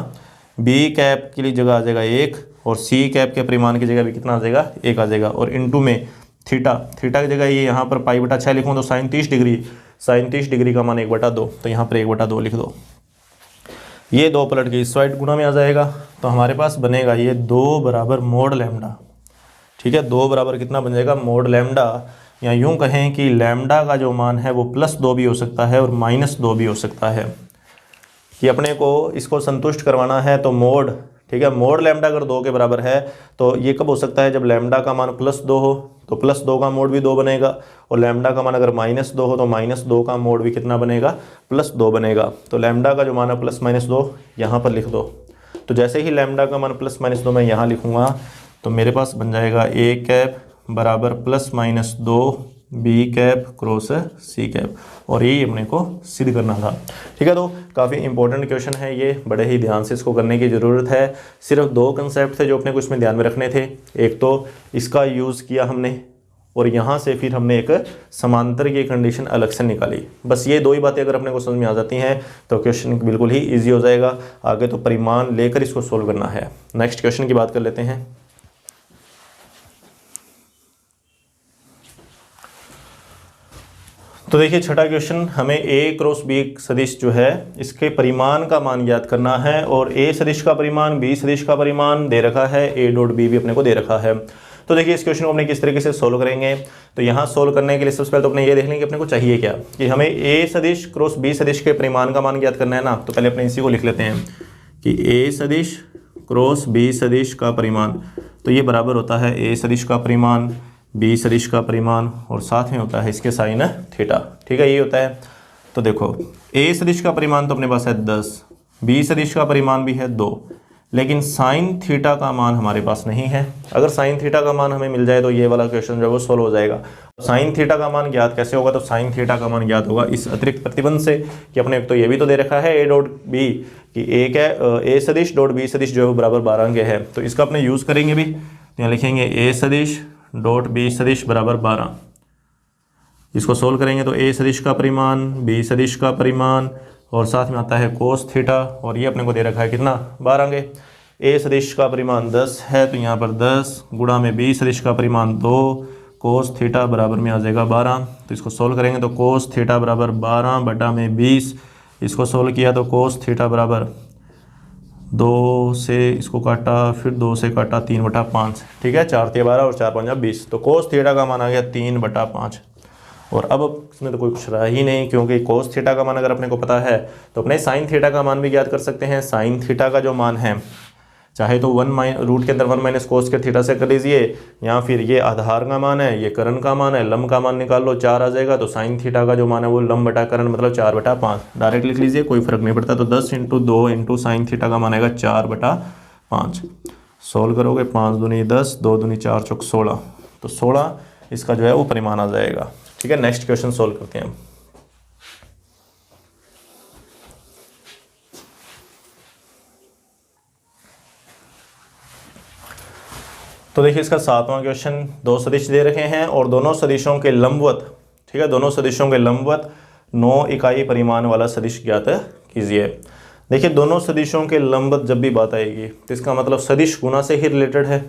बी कैप के लिए जगह आ जाएगा 1 और सी कैप के परिमाण की जगह भी कितना आ जाएगा? 1 आ जाएगा, और इनटू में थीटा की जगह ये यहाँ पर π/6 लिखूँ तो साइन 30 डिग्री का मान 1/2, तो यहाँ पर 1/2 लिख दो। ये 2 पलट के इस साइड गुणा में आ जाएगा, तो हमारे पास बनेगा ये 2 बराबर मोड लैम्डा, ठीक है, 2 बराबर कितना बन जाएगा? Mode lambda. या यूँ कहें कि लैम्डा का जो मान है वो +2 भी हो सकता है और -2 भी हो सकता है, कि अपने को इसको संतुष्ट करवाना है। तो मोड, ठीक है, मोड लैम्डा अगर 2 के बराबर है तो ये कब हो सकता है? जब लैम्डा का मान +2 हो, तो +2 का मोड भी 2 बनेगा, और लैम्डा का मान अगर -2 हो तो -2 का मोड भी कितना बनेगा? +2 बनेगा। तो लैम्डा का जो मान है +-2 यहाँ पर लिख दो। तो जैसे ही लैम्डा का मान +-2 मैं यहाँ लिखूँगा तो मेरे पास बन जाएगा ए कैप बराबर +-2 B cap cross C cap, और यही अपने को सिद्ध करना था, ठीक है। तो काफ़ी इंपॉर्टेंट क्वेश्चन है ये, बड़े ही ध्यान से इसको करने की ज़रूरत है। सिर्फ 2 कंसेप्ट थे जो अपने को इसमें ध्यान में रखने थे। एक तो इसका यूज़ किया हमने, और यहाँ से फिर हमने एक समांतर की कंडीशन अलग से निकाली। बस ये 2 ही बातें अगर अपने को समझ में आ जाती हैं तो क्वेश्चन बिल्कुल ही ईजी हो जाएगा। आगे तो परिमाण लेकर इसको सोल्व करना है। नेक्स्ट क्वेश्चन की बात कर लेते हैं। तो देखिए छठा क्वेश्चन, हमें ए क्रॉस बी सदिश जो है इसके परिमाण का मान ज्ञात करना है, और ए सदिश का परिमाण बी सदिश का परिमाण दे रखा है, ए डॉट बी भी अपने को दे रखा है। तो देखिए इस क्वेश्चन को अपने किस तरीके से सोल्व करेंगे। तो यहाँ सोल्व करने के लिए सबसे पहले तो अपने ये देख लेंगे कि अपने को चाहिए क्या, कि हमें ए सदिश क्रॉस बी सदिश के परिमाण का मान ज्ञात करना है ना। तो पहले अपने इसी को लिख लेते हैं कि ए सदिश क्रॉस बी सदिश का परिमाण, तो ये बराबर होता है ए सदिश का परिमाण बी सदिश का परिमाण और साथ में होता है इसके साइन थीटा, ठीक है, ये होता है। तो देखो ए सदिश का परिमाण तो अपने पास है 10, बी सदिश का परिमाण भी है 2, लेकिन साइन थीटा का मान हमारे पास नहीं है। अगर साइन थीटा का मान हमें मिल जाए तो ये वाला क्वेश्चन जो है वो सोल्व हो जाएगा। साइन थीटा का मान ज्ञात कैसे होगा? तो साइन थीटा का मान ज्ञात होगा इस अतिरिक्त प्रतिबंध से कि अपने तो ये भी तो दे रखा है ए डॉट बी कि ए सदिश डॉट बी सदिश जो है वो बराबर 12 के है, तो इसका अपने यूज़ करेंगे भी। तो यहाँ लिखेंगे ए सदिश डॉट बी सदिश बराबर 12। इसको सोल्व करेंगे तो ए सदिश का परिमाण बी सदिश का परिमाण और साथ में आता है कोस थीटा, और ये अपने को दे रखा है कितना? 12 के। ए सदिश का परिमाण 10 है तो यहाँ पर 10 गुणा में बी सदिश का परिमाण 2 कोस थीटा बराबर में आ जाएगा 12। तो इसको सोल्व करेंगे तो कोस थीटा बराबर 12 बटा में 20। इसको सोल्व किया तो कोस थीटा बराबर 2 से इसको काटा, फिर 2 से काटा 3/5। ठीक है, 4 × 12 और 4 × 5 20। तो कोस थीटा का मान आ गया 3/5। और अब इसमें तो कोई कुछ रहा ही नहीं, क्योंकि कोस थीटा का मान अगर अपने को पता है तो अपने साइन थीटा का मान भी ज्ञात कर सकते हैं। साइन थीटा का जो मान है, चाहे तो रूट के अंदर 1 - कोस के थीटा से कर लीजिए, या फिर ये आधार का मान है, ये करण का मान है, लंब का मान निकाल लो, 4 आ जाएगा। तो साइन थीटा का जो मान है वो लंब बटा करण मतलब 4/5 डायरेक्ट लिख लीजिए, कोई फर्क नहीं पड़ता। तो 10 × 2 × साइन थीटा का मान आएगा 4/5। सोल्व करोगे 5 दूनी 10, 2 दूनी 4 चौक 16। तो 16 इसका जो है वो परिमाण आ जाएगा। ठीक है, नेक्स्ट क्वेश्चन सोल्व करते हैं हम। तो देखिए इसका 7वां क्वेश्चन, 2 सदिश दे रखे हैं और दोनों सदिशों के लंबवत, ठीक है, दोनों सदिशों के लंबवत 9 इकाई परिमाण वाला सदिश ज्ञात कीजिए। देखिए दोनों सदिशों के लंबवत जब भी बात आएगी तो इसका मतलब सदिश गुना से ही रिलेटेड है,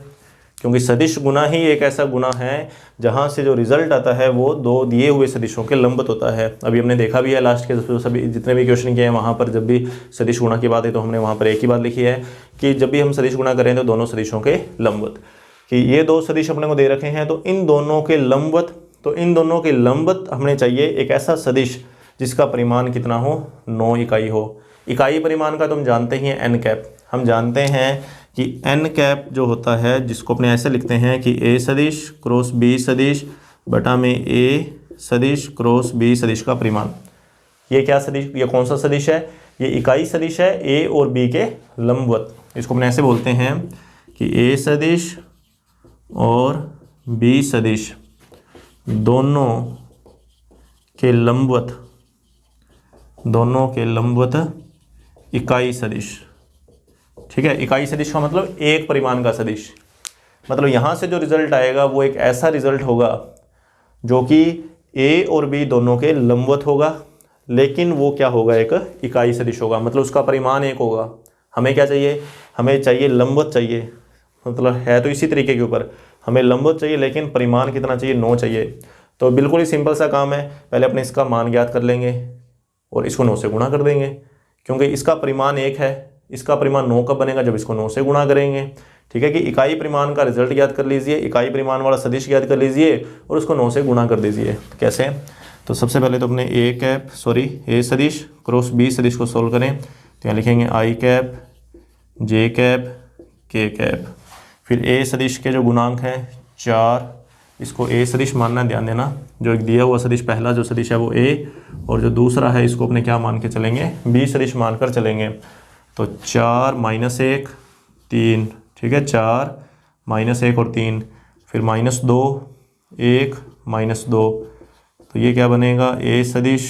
क्योंकि सदिश गुना ही एक ऐसा गुना है जहां से जो रिजल्ट आता है वो 2 दिए हुए सदिशों के लंबवत होता है। अभी हमने देखा भी है लास्ट के सभी जितने भी क्वेश्चन किए हैं वहां पर जब भी सदिश गुणा की बात है तो हमने वहां पर एक ही बात लिखी है कि जब भी हम सदिश गुणा करें तो दोनों सदिशों के लंबवत, कि ये 2 सदिश अपने को दे रखे हैं तो इन दोनों के लंबवत हमें चाहिए एक ऐसा सदिश जिसका परिमाण कितना हो, 9 इकाई हो। इकाई परिमाण का तुम जानते ही हैं एन कैप। हम जानते हैं कि एन कैप जो होता है जिसको अपने ऐसे लिखते हैं कि ए सदिश क्रॉस बी सदिश बटा में ए सदिश क्रॉस बी सदिश का परिमाण। ये क्या सदिश, ये कौन सा सदिश है, ये इकाई सदिश है ए और बी के लंबवत। इसको अपने ऐसे बोलते हैं कि ए सदिश और बी सदिश दोनों के लंबवत इकाई सदिश। ठीक है, इकाई सदिश का मतलब एक परिमाण का सदिश, मतलब यहाँ से जो रिजल्ट आएगा वो एक ऐसा रिजल्ट होगा जो कि ए और बी दोनों के लंबवत होगा, लेकिन वो क्या होगा, एक इकाई सदिश होगा, मतलब उसका परिमाण 1 होगा। हमें क्या चाहिए, हमें चाहिए लंबवत चाहिए, मतलब है तो इसी तरीके के ऊपर, हमें लंबवत चाहिए लेकिन परिमाण कितना चाहिए, 9 चाहिए। तो बिल्कुल ही सिंपल सा काम है, पहले अपने इसका मान ज्ञात कर लेंगे और इसको 9 से गुणा कर देंगे, क्योंकि इसका परिमाण 1 है, इसका परिमाण 9 कब बनेगा, जब इसको 9 से गुणा करेंगे। ठीक है, कि इकाई परिमाण का रिजल्ट ज्ञात कर लीजिए, इकाई परिमाण वाला सदिश ज्ञात कर लीजिए और उसको 9 से गुणा कर दीजिए। तो कैसे, तो सबसे पहले तो अपने ए सदिश क्रॉस बी सदिश को सोल्व करें। तो यहाँ लिखेंगे आई कैप जे कैप के कैप, फिर ए सदिश के जो गुणांक हैं 4, इसको ए सदिश मानना है, ध्यान देना। जो एक दिया हुआ सदिश पहला जो सदिश है वो ए, और जो दूसरा है इसको अपने क्या मान के चलेंगे, बी सदिश मानकर चलेंगे। तो 4 - 1 3, ठीक है, 4 - 1 और 3, फिर -2 1 -2, तो ये क्या बनेगा, ए सदिश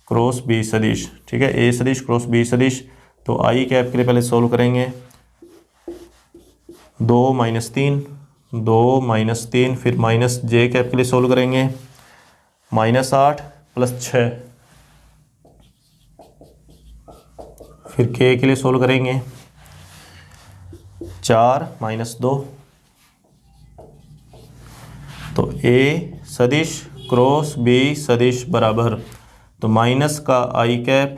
क्रॉस बी सदिश। ठीक है, ए सदिश क्रॉस बी सदिश। तो आई कैप के लिए पहले सोल्व करेंगे, 2 - 3 2 - 3, फिर माइनस जे कैप के लिए सोल्व करेंगे, -8 + 6, फिर के लिए सोल्व करेंगे 4 - 2। तो ए सदिश क्रॉस बी सदिश बराबर, तो माइनस का आई कैप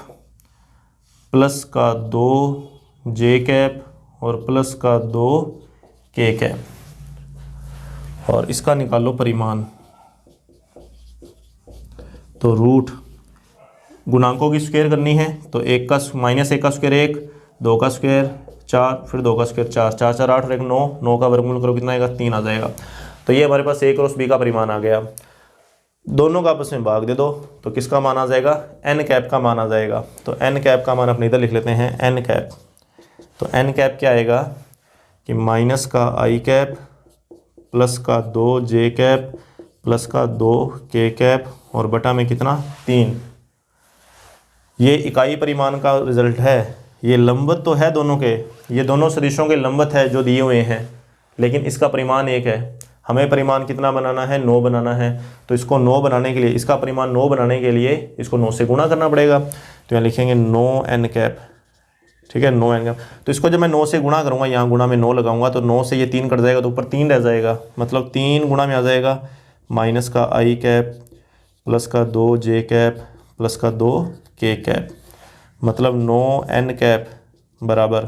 प्लस का 2 जे कैप और प्लस का 2 के कैप, और इसका निकालो परिमाण। तो रूट गुणांकों की स्क्वायर करनी है, तो -1 का स्क्वायर 1, 2 का स्क्वायर 4, फिर 2 का स्क्वायर 4, 4 4 8 और 1 9, 9 का वर्गमूल करो कितना आएगा, 3 आ जाएगा। तो ये हमारे पास ए क्रॉस बी का परिमाण आ गया। दोनों का आपस में भाग दे दो तो किसका मान आ जाएगा, एन कैप का मान आ जाएगा। तो एन कैप का मान अपने इधर लिख लेते हैं, एन कैप। तो एन कैप क्या आएगा कि माइनस का आई कैप प्लस का 2 जे कैप प्लस का 2 के कैप और बटा में कितना, 3। ये इकाई परिमाण का रिजल्ट है। ये लंबवत तो है दोनों के, ये दोनों सदिशों के लंबवत है जो दिए हुए हैं, लेकिन इसका परिमाण 1 है। हमें परिमाण कितना बनाना है, 9 बनाना है। तो इसको 9 बनाने के लिए, इसका परिमाण 9 बनाने के लिए इसको 9 से गुणा करना पड़ेगा। तो यहाँ लिखेंगे 9 एन कैप। ठीक है, 9 एन कैप। तो इसको जब मैं 9 से गुणा करूँगा, यहाँ गुणा में 9 लगाऊंगा तो 9 से ये 3 कट जाएगा तो ऊपर 3 रह जाएगा, मतलब 3 गुणा में आ जाएगा माइनस का आई कैप प्लस का 2 जे कैप प्लस का 2 के कैप, मतलब 9 एन कैप बराबर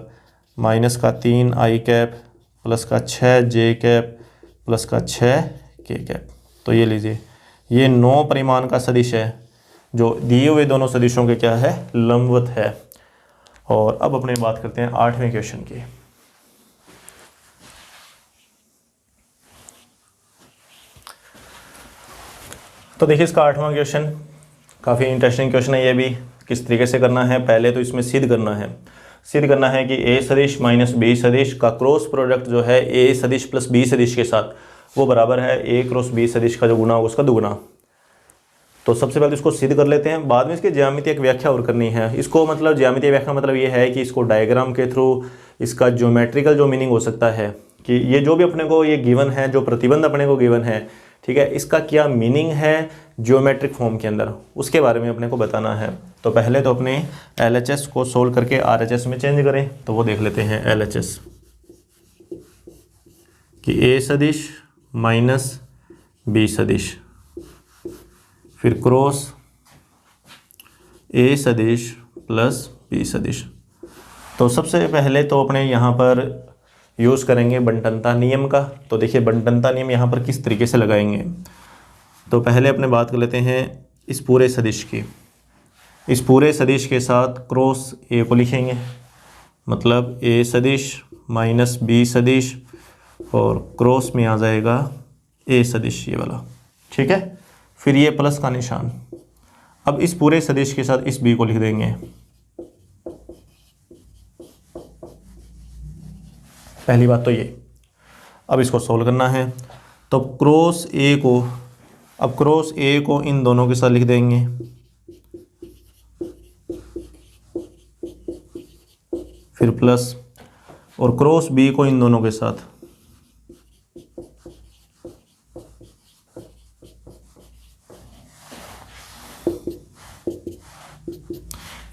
माइनस का 3 आई कैप प्लस का 6 जे कैप प्लस का 6 के कैप। तो ये लीजिए, ये 9 परिमाण का सदिश है जो दिए हुए दोनों सदिशों के क्या है, लंबवत है। और अब अपने बात करते हैं 8वें क्वेश्चन की। तो देखिए इसका 8वां क्वेश्चन काफ़ी इंटरेस्टिंग क्वेश्चन है। ये भी किस तरीके से करना है, पहले तो इसमें सिद्ध करना है कि ए सदिश माइनस बी सदिश का क्रॉस प्रोडक्ट जो है ए सदिश प्लस बी सदिश के साथ वो बराबर है ए क्रॉस बी सदिश का जो गुना होगा उसका दुगुना। तो सबसे पहले इसको सिद्ध कर लेते हैं, बाद में इसकी ज्यामितीय व्याख्या और करनी है। इसको मतलब ज्यामितीय व्याख्या मतलब ये है कि इसको डायग्राम के थ्रू इसका ज्योमेट्रिकल जो मीनिंग हो सकता है कि ये जो भी अपने को ये गिवन है, जो प्रतिबंध अपने को गिवन है, ठीक है, इसका क्या मीनिंग है ज्योमेट्रिक फॉर्म के अंदर, उसके बारे में अपने को बताना है। तो पहले तो अपने LHS को सोल्व करके RHS में चेंज करें। तो वो देख लेते हैं LHS कि ए सदिश माइनस बी सदिश, फिर क्रॉस ए सदिश प्लस बी सदिश। तो सबसे पहले तो अपने यहाँ पर यूज़ करेंगे बंटनता नियम का। तो देखिए बंटनता नियम यहाँ पर किस तरीके से लगाएंगे। तो पहले अपने बात कर लेते हैं इस पूरे सदिश की। इस पूरे सदिश के साथ क्रॉस ए को लिखेंगे, मतलब ए सदिश माइनस बी सदिश और क्रॉस में आ जाएगा ए सदिश ये वाला, ठीक है। फिर ये प्लस का निशान। अब इस पूरे सदिश के साथ इस बी को लिख देंगे। पहली बात तो ये। अब इसको सोल्व करना है तो क्रॉस ए को इन दोनों के साथ लिख देंगे, फिर प्लस, और क्रॉस बी को इन दोनों के साथ,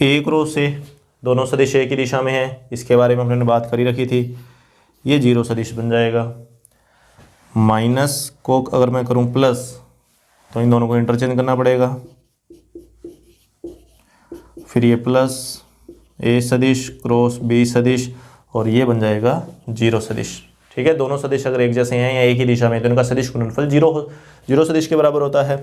ए क्रॉस ए, दोनों सदिश एक ही दिशा में है, इसके बारे में हमने बात करी रखी थी। ये जीरो सदिश बन जाएगा। माइनस को अगर मैं करूं प्लस तो इन दोनों को इंटरचेंज करना पड़ेगा, फिर ये प्लस ए सदिश क्रॉस बी सदिश और ये बन जाएगा जीरो सदिश, ठीक है। दोनों सदिश अगर एक जैसे हैं या एक ही दिशा में तो इनका सदिश गुणनफल जीरो सदिश के बराबर होता है।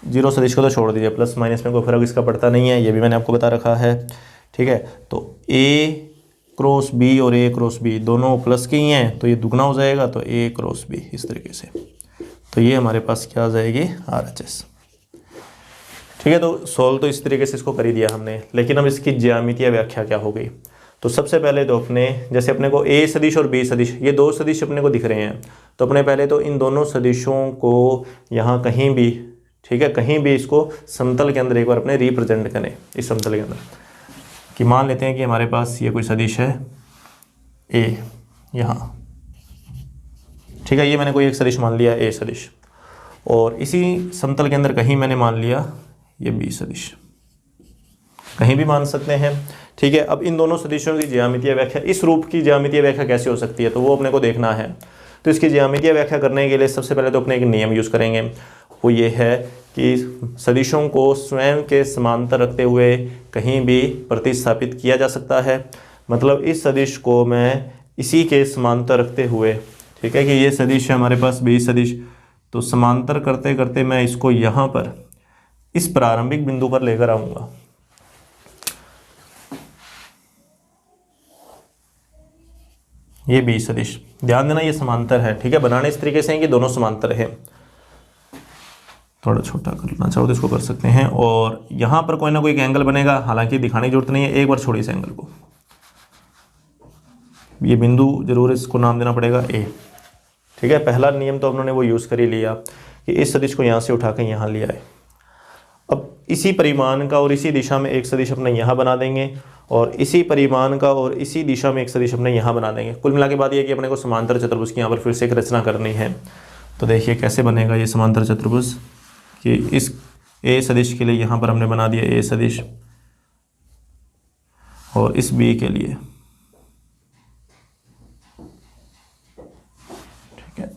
जीरो सदिश को तो छोड़ दीजिए, प्लस माइनस में कोई फर्क इसका पड़ता नहीं है, ये भी मैंने आपको बता रखा है, ठीक है। तो ए क्रॉस बी और ए क्रॉस बी दोनों प्लस के ही हैं तो ये दुगना हो जाएगा, तो ए क्रॉस बी इस तरीके से। तो ये हमारे पास क्या आ जाएगी RHS, ठीक है। तो सोल्व तो इस तरीके से इसको कर ही दिया हमने, लेकिन अब इसकी ज्यामितीय व्याख्या क्या हो गई। तो सबसे पहले तो अपने जैसे अपने को ए सदिश और बी सदिश ये दो सदिश अपने को दिख रहे हैं, तो अपने पहले तो इन दोनों सदिशों को यहाँ कहीं भी, ठीक है, कहीं भी इसको समतल के अंदर एक बार अपने रिप्रेजेंट करें। इस समतल के अंदर कि मान लेते हैं कि हमारे पास ये कोई सदिश है ए यहाँ, ठीक है, ये मैंने कोई एक सदिश मान लिया ए सदिश, और इसी समतल के अंदर कहीं मैंने मान लिया ये बी सदिश, कहीं भी मान सकते हैं, ठीक है। अब इन दोनों सदिशों की ज्यामितीय व्याख्या, इस रूप की ज्यामितीय व्याख्या कैसे हो सकती है, तो वो अपने को देखना है। तो इसकी ज्यामितीय व्याख्या करने के लिए सबसे पहले तो अपने एक नियम यूज़ करेंगे, वो ये है कि सदिशों को स्वयं के समांतर रखते हुए कहीं भी प्रतिस्थापित किया जा सकता है। मतलब इस सदिश को मैं इसी के समांतर रखते हुए, ठीक है, कि ये सदिश है हमारे पास बी सदिश, तो समांतर करते करते मैं इसको यहाँ पर इस प्रारंभिक बिंदु पर लेकर आऊँगा। ये बी सदिश, ध्यान देना ये समांतर है, ठीक है। बनाने इस तरीके से हैं कि दोनों समांतर है। थोड़ा छोटा करना चाहो तो इसको कर सकते हैं, और यहाँ पर कोई ना कोई एक एंगल बनेगा, हालांकि दिखाने की जरूरत नहीं है, एक बार छोड़िए इस एंगल को। ये बिंदु जरूर इसको नाम देना पड़ेगा ए, ठीक है। पहला नियम तो उन्होंने वो यूज़ कर ही लिया कि इस सदिश को यहाँ से उठा कर यहाँ ले आए। अब इसी परिमाण का और इसी दिशा में एक सदिश अपने यहाँ बना देंगे, और इसी परिमाण का और इसी दिशा में एक सदिश अपने यहाँ बना देंगे। कुल मिला के बात ये कि अपने को समांतर चतुर्भुज की यहाँ पर फिर से एक रचना करनी है। तो देखिए कैसे बनेगा ये समांतर चतुर्भुज, कि इस ए सदिश के लिए यहाँ पर हमने बना दिया ए सदिश, और इस बी के लिए, ठीक है।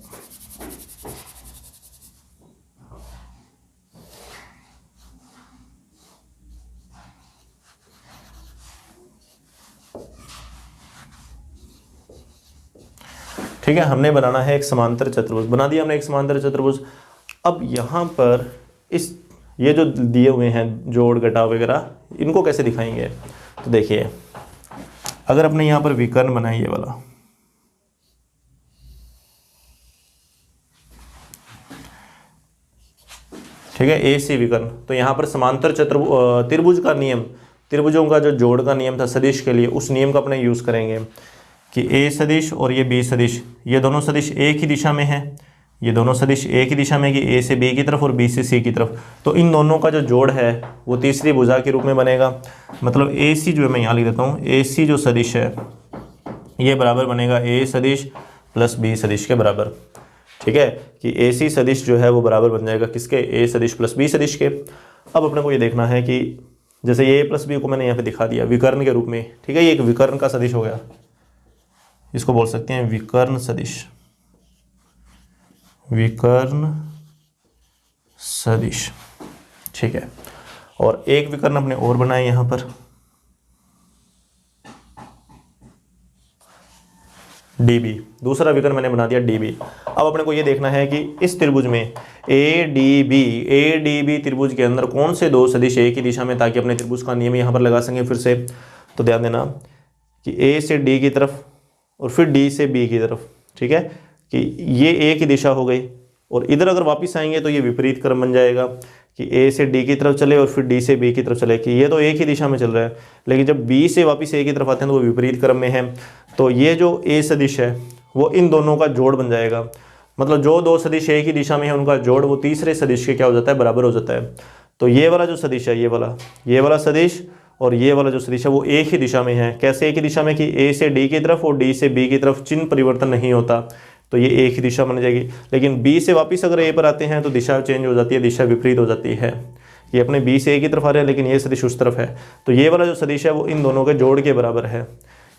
ठीक है, हमने बनाना है एक समांतर चतुर्भुज, बना दिया हमने एक समांतर चतुर्भुज। अब यहाँ पर इस ये जो दिए हुए हैं जोड़ घटाव वगैरह, इनको कैसे दिखाएंगे? तो देखिए, अगर अपने यहाँ पर विकर्ण बनाए ये वाला, ठीक है, ए सी विकर्ण, तो यहाँ पर समांतर त्रिभुज का नियम, त्रिभुजों का जो जोड़ का नियम था सदिश के लिए, उस नियम का अपने यूज़ करेंगे कि ए सदिश और ये बी सदिश, ये दोनों सदिश एक ही दिशा में है, ये दोनों सदिश एक ही दिशा में, कि ए से बी की तरफ और बी से सी की तरफ, तो इन दोनों का जो जोड़ है वो तीसरी भुजा के रूप में बनेगा। मतलब ए सी जो है, मैं यहाँ लिख देता हूँ, ए सी जो सदिश है ये बराबर बनेगा ए सदिश प्लस बी सदिश के बराबर, ठीक है, कि ए सी सदिश जो है वो बराबर बन जाएगा किसके? ए सदिश प्लस बी सदिश के। अब अपने को ये देखना है कि जैसे ए प्लस बी को मैंने यहाँ पे दिखा दिया विकर्ण के रूप में, ठीक है, ये एक विकर्ण का सदिश हो गया, इसको बोल सकते हैं विकर्ण सदिश, विकर्ण सदिश, ठीक है। और एक विकर्ण अपने और बनाए यहाँ पर, डीबी, दूसरा विकर्ण मैंने बना दिया डीबी। अब अपने को ये देखना है कि इस त्रिभुज में ए डी बी त्रिभुज के अंदर कौन से दो सदिश एक ही दिशा में, ताकि अपने त्रिभुज का नियम यहाँ पर लगा सकें फिर से। तो ध्यान देना कि ए से डी की तरफ और फिर डी से बी की तरफ, ठीक है, कि ये एक ही दिशा हो गई, और इधर अगर वापस आएंगे तो ये विपरीत क्रम बन जाएगा कि ए से डी की तरफ चले और फिर डी से बी की तरफ चले, कि ये तो एक ही दिशा में चल रहा है, लेकिन जब बी से वापस ए की तरफ आते हैं तो वो विपरीत क्रम में है। तो ये जो ए सदिश है वो इन दोनों का जोड़ बन जाएगा, मतलब जो दो सदिश एक ही दिशा में है उनका जोड़ वो तीसरे सदिश के क्या हो जाता है? बराबर हो जाता है। तो ये वाला जो सदिश है, ये वाला सदिश और ये वाला जो सदिश है वो एक ही दिशा में है। कैसे एक ही दिशा में? कि ए से डी की तरफ और डी से बी की तरफ चिन्ह परिवर्तन नहीं होता, तो ये एक ही दिशा बन जाएगी। लेकिन बी से वापस अगर ए पर आते हैं तो दिशा चेंज हो जाती है, दिशा विपरीत हो जाती है। ये अपने बी से ए की तरफ आ रहे हैं लेकिन ये सदिश उस तरफ है, तो ये वाला जो सदिश है वो इन दोनों के जोड़ के बराबर है।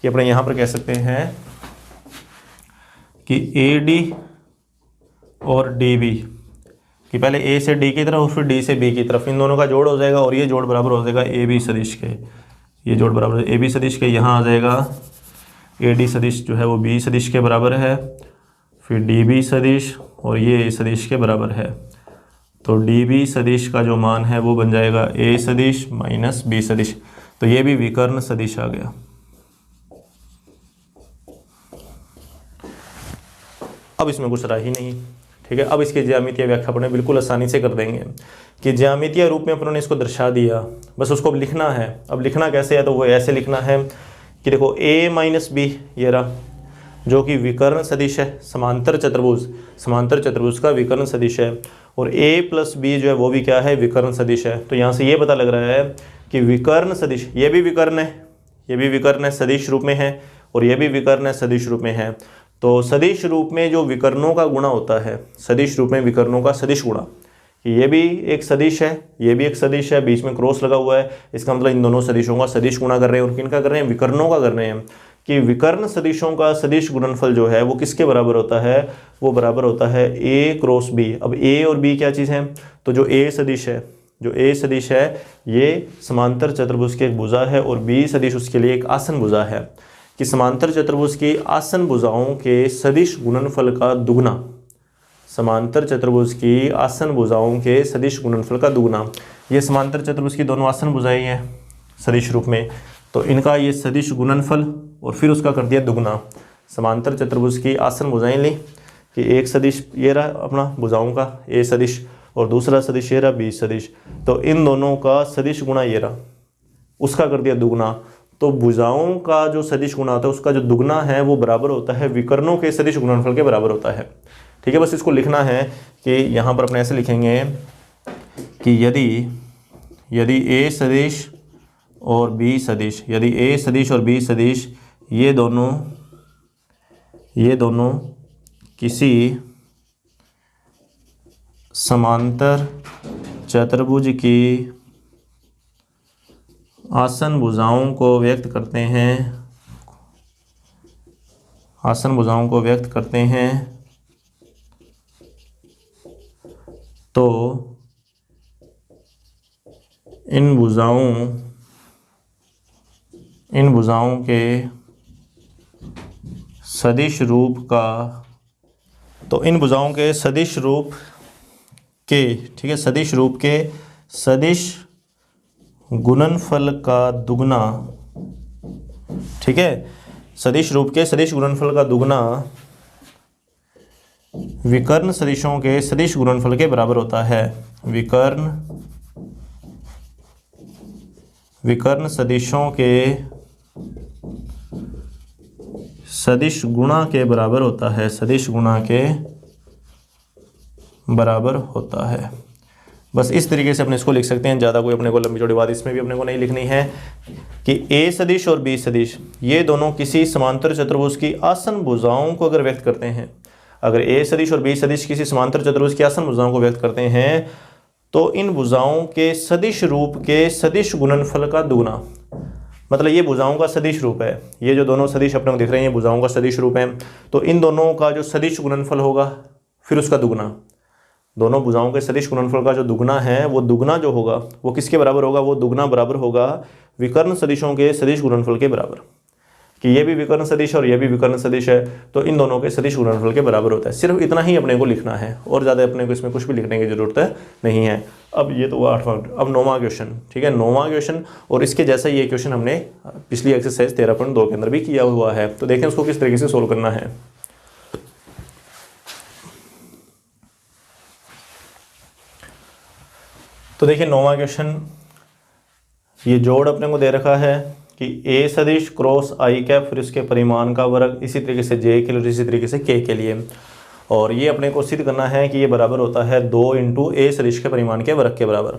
कि अपने यहाँ पर कह सकते हैं कि ए डी और डी बी, कि पहले ए से डी की तरफ और फिर डी से बी की तरफ, इन दोनों का जोड़ हो जाएगा, और ये जोड़ बराबर हो जाएगा ए बी सदिश के, ये जोड़ बराबर ए बी सदिश के। यहाँ आ जाएगा ए डी सदिश जो है वो बी सदिश के बराबर है, फिर डी बी सदिश और ये ए सदिश के बराबर है। तो डी बी सदिश का जो मान है वो बन जाएगा ए सदिश माइनस बी सदिश, तो ये भी विकर्ण सदिश आ गया। अब इसमें कुछ रहा ही नहीं, ठीक है। अब इसकी ज्यामितीय व्याख्या अपने बिल्कुल आसानी से कर देंगे कि ज्यामितीय रूप में अपनों ने इसको दर्शा दिया, बस उसको अब लिखना है। अब लिखना कैसे है? तो वो ऐसे लिखना है कि देखो a माइनस बी ये रहा, जो कि विकर्ण सदिश है, समांतर चतुर्भुज का विकर्ण सदिश है, और a प्लस बी जो है वो भी क्या है? विकर्ण सदिश है। तो यहाँ से ये पता लग रहा है कि विकर्ण सदिश, ये भी विकर्ण है, ये भी विकर्ण है, सदिश रूप में है, और ये भी विकर्ण है, सदिश रूप में है। तो सदिश रूप में जो विकर्णों का गुणा होता है, सदिश रूप में विकर्णों का सदिश गुणा, ये भी एक सदिश है, ये भी एक सदिश है, बीच में क्रॉस लगा हुआ है, इसका मतलब इन दोनों सदिशों का सदिश गुणा कर रहे हैं। और किनका कर रहे हैं? विकर्णों का कर रहे हैं। कि विकर्ण सदिशों का सदिश गुणनफल जो है वो किसके बराबर होता है? वो बराबर होता है a क्रॉस b। अब a और b क्या चीज़ है? तो जो a सदिश है ये समांतर चतुर्भुज की एक भुजा है, और b सदिश उसके लिए एक आसन भुजा है। कि समांतर चतुर्भुज की आसन भुजाओं के सदिश गुणनफल का दुगना, समांतर चतुर्भुज की आसन भुजाओं के सदिश गुणनफल का दुगना, ये समांतर चतुर्भुज की दोनों आसन भुजाएं हैं सदिश रूप में, तो इनका ये सदिश गुणनफल और फिर उसका कर दिया दुगना। समांतर चतुर्भुज की आसन भुजाएं ली कि एक सदिश ये रहा अपना भुजाओं का ए सदिश, और दूसरा सदिश ये रहा बी सदिश, तो इन दोनों का सदिश गुणा ये रहा, उसका कर दिया दुगना। तो भुजाओं का जो सदिश गुणा होता है उसका जो दुगना है वो बराबर होता है विकर्णों के सदिश गुणनफल के बराबर होता है, ठीक है। बस इसको लिखना है कि यहाँ पर अपने ऐसे लिखेंगे कि यदि ए सदिश और बी सदिश, यदि ए सदिश और बी सदिश ये दोनों किसी समांतर चतुर्भुज की आसन भुजाओं को व्यक्त करते हैं, आसन भुजाओं को व्यक्त करते हैं तो इन भुजाओं के सदिश रूप का, तो इन भुजाओं के सदिश रूप के, ठीक है, सदिश रूप के सदिश गुणनफल का दुगना, ठीक है, सदिश रूप के सदिश गुणनफल का दुगना विकर्ण सदिशों के सदिश गुणनफल के बराबर होता है। विकर्ण सदिशों के सदिश गुणा के बराबर होता है, सदिश गुणा के बराबर होता है। बस इस तरीके से अपने इसको लिख सकते हैं, ज़्यादा कोई अपने को लंबी चौड़ी बात इसमें भी अपने को नहीं लिखनी है कि ए सदिश और बी सदिश ये दोनों किसी समांतर चतुर्भुज की आसन भुजाओं को अगर व्यक्त करते हैं, अगर ए सदिश और बी सदिश किसी समांतर चतुर्भुज की आसन भुजाओं को व्यक्त करते हैं तो इन भुजाओं के सदिश रूप के सदिश गुणनफल का दुगना, मतलब ये भुजाओं का सदिश रूप है, ये जो दोनों सदिश अपने को दिख रहे हैं ये भुजाओं का सदिश रूप है, तो इन दोनों का जो सदिश गुणनफल होगा फिर उसका दुगना, दोनों भुजाओं के सदिश गुणनफल का जो दुगना है वो दुगना जो होगा वो किसके बराबर होगा, वो दुगना बराबर होगा विकर्ण सदिशों के सदिश गुणनफल के बराबर, कि ये भी विकर्ण सदिश और ये भी विकर्ण सदिश है तो इन दोनों के सदिश गुणनफल के बराबर होता है। सिर्फ इतना ही अपने को लिखना है और ज़्यादा अपने को इसमें कुछ भी लिखने की ज़रूरत नहीं है। अब ये तो 8वां, अब 9वां क्वेश्चन, ठीक है, 9वां क्वेश्चन, और इसके जैसा ये क्वेश्चन हमने पिछली एक्सरसाइज 13.2 के अंदर भी किया हुआ है, तो देखें उसको किस तरीके से सोल्व करना है। तो देखिए 9वां क्वेश्चन, ये जोड़ अपने को दे रखा है कि ए सदिश क्रॉस आई कैप फिर उसके परिमाण का वर्ग, इसी तरीके से जे के लिए और इसी तरीके से के के लिए, और ये अपने को सिद्ध करना है कि ये बराबर होता है 2 इंटू ए सदिश के परिमाण के वर्ग के बराबर।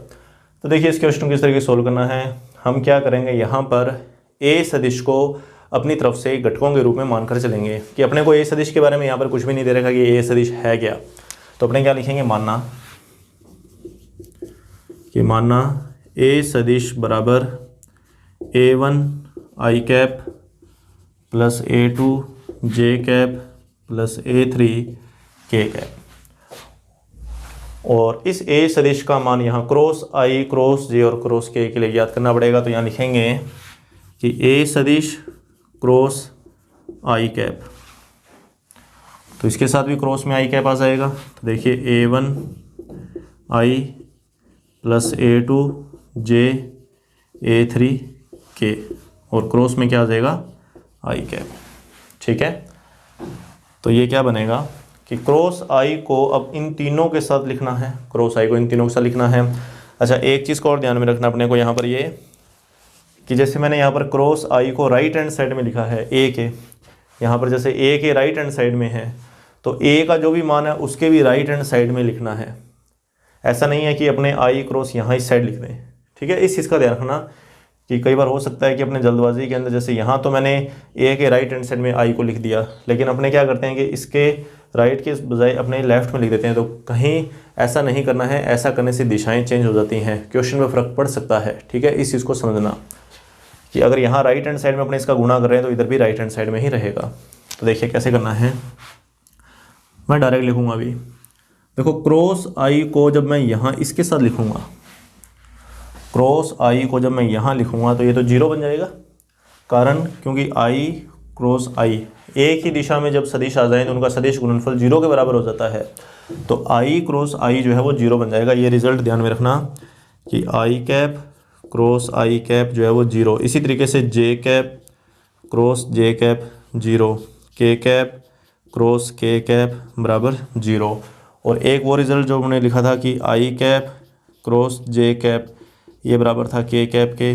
तो देखिए इस क्वेश्चन को किस तरीके से सोल्व करना है, हम क्या करेंगे, यहाँ पर ए सदिश को अपनी तरफ से घटकों के रूप में मानकर चलेंगे कि अपने को ए सदिश के बारे में यहाँ पर कुछ भी नहीं दे रखा कि ए सदिश है क्या, तो अपने क्या लिखेंगे, मानना ए सदिश बराबर A1 आई कैप प्लस A2 जे कैप प्लस A3 के कैप, और इस ए सदिश का मान यहाँ क्रॉस आई, क्रॉस जे और क्रॉस के लिए याद करना पड़ेगा, तो यहाँ लिखेंगे कि ए सदिश क्रॉस आई कैप, तो इसके साथ भी क्रॉस में आई कैप आ जाएगा, तो देखिए A1 आई प्लस A2 जे A3 के, और क्रॉस में क्या आ जाएगा, आई कैप, ठीक है। तो ये क्या बनेगा कि क्रॉस आई को अब इन तीनों के साथ लिखना है, क्रॉस आई को इन तीनों के साथ लिखना है। अच्छा एक चीज़ को और ध्यान में रखना अपने को यहाँ पर ये कि जैसे मैंने यहाँ पर क्रॉस आई को राइट हैंड साइड में लिखा है ए के, यहाँ पर जैसे ए के राइट हैंड साइड में है तो ए का जो भी मान है उसके भी राइट हैंड साइड में लिखना है, ऐसा नहीं है कि अपने आई क्रॉस यहाँ इस साइड लिख दें, ठीक है। इस चीज़ का ध्यान रखना कि कई बार हो सकता है कि अपने जल्दबाजी के अंदर जैसे यहाँ तो मैंने ए के राइट हैंड साइड में आई को लिख दिया, लेकिन अपने क्या करते हैं कि इसके राइट के बजाय अपने लेफ्ट में लिख देते हैं, तो कहीं ऐसा नहीं करना है, ऐसा करने से दिशाएं चेंज हो जाती हैं, क्वेश्चन में फ़र्क पड़ सकता है, ठीक है। इस चीज़ को समझना कि अगर यहाँ राइट हैंड साइड में अपने इसका गुणा कर रहे हैं तो इधर भी राइट हैंड साइड में ही रहेगा। तो देखिए कैसे करना है, मैं डायरेक्ट लिखूँगा अभी, देखो क्रॉस आई को जब मैं यहाँ इसके साथ लिखूँगा, क्रॉस आई को जब मैं यहाँ लिखूँगा तो ये तो 0 बन जाएगा, कारण क्योंकि आई क्रॉस आई एक ही दिशा में जब सदिश आ जाए तो उनका सदिश गुणनफल 0 के बराबर हो जाता है, तो आई क्रॉस आई जो है वो 0 बन जाएगा। ये रिजल्ट ध्यान में रखना कि आई कैप क्रॉस आई कैप जो है वो 0, इसी तरीके से जे कैप क्रॉस जे कैप 0, के कैप क्रॉस के कैप बराबर 0, और एक वो रिज़ल्ट जो हमने लिखा था कि आई कैप क्रॉस जे कैप ये बराबर था के कैप के,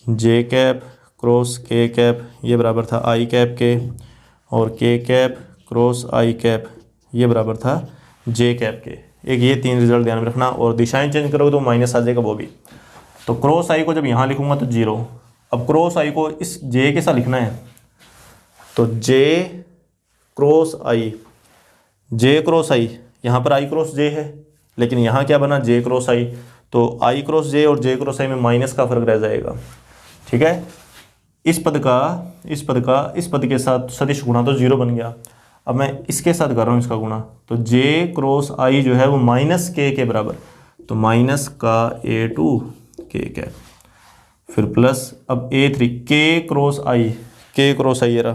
जे कैप क्रॉस के कैप ये बराबर था आई कैप के, और के कैप क्रॉस आई कैप ये बराबर था जे कैप के। एक ये 3 रिजल्ट ध्यान में रखना, और दिशाएं चेंज करोगे तो माइनस आ जाएगा वो भी। तो क्रॉस आई को जब यहाँ लिखूँगा तो 0, अब क्रॉस आई को इस जे के साथ लिखना है, तो जे क्रॉस आई, जे क्रॉस आई, यहाँ पर आई क्रॉस जे है लेकिन यहाँ क्या बना जे क्रॉस आई, तो आई क्रॉस जे और जे क्रॉस आई में माइनस का फर्क रह जाएगा। ठीक है, इस पद के साथ सदिश गुणा तो 0 बन गया। अब मैं इसके साथ कर रहा हूँ इसका गुणा, तो जे क्रॉस आई जो है वो माइनस के बराबर, तो माइनस का A2 के कैप, फिर प्लस अब A3 के क्रॉस आई ये रहा,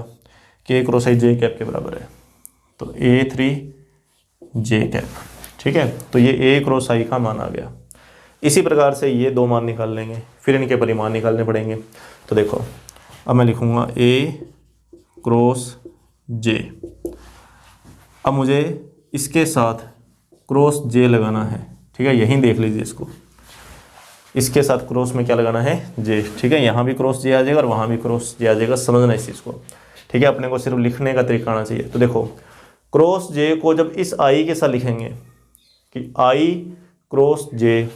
के क्रॉस आई जे कैप के बराबर है, तो A3 जे कैप। ठीक है, तो ये A क्रॉस आई का मान आ गया। इसी प्रकार से ये दो मान निकाल लेंगे, फिर इनके परिमाण निकालने पड़ेंगे। तो देखो अब मैं लिखूँगा A क्रॉस जे। अब मुझे इसके साथ क्रॉस जे लगाना है। ठीक है, यहीं देख लीजिए इसको, इसके साथ क्रॉस में क्या लगाना है, जे। ठीक है, यहाँ भी क्रॉस जे आ जाएगा और वहाँ भी क्रॉस जे आ जाएगा, समझना इस चीज़ को। ठीक है, अपने को सिर्फ लिखने का तरीका आना चाहिए। तो देखो क्रॉस जे को जब इस आई के साथ लिखेंगे कि आई क्रॉस जे,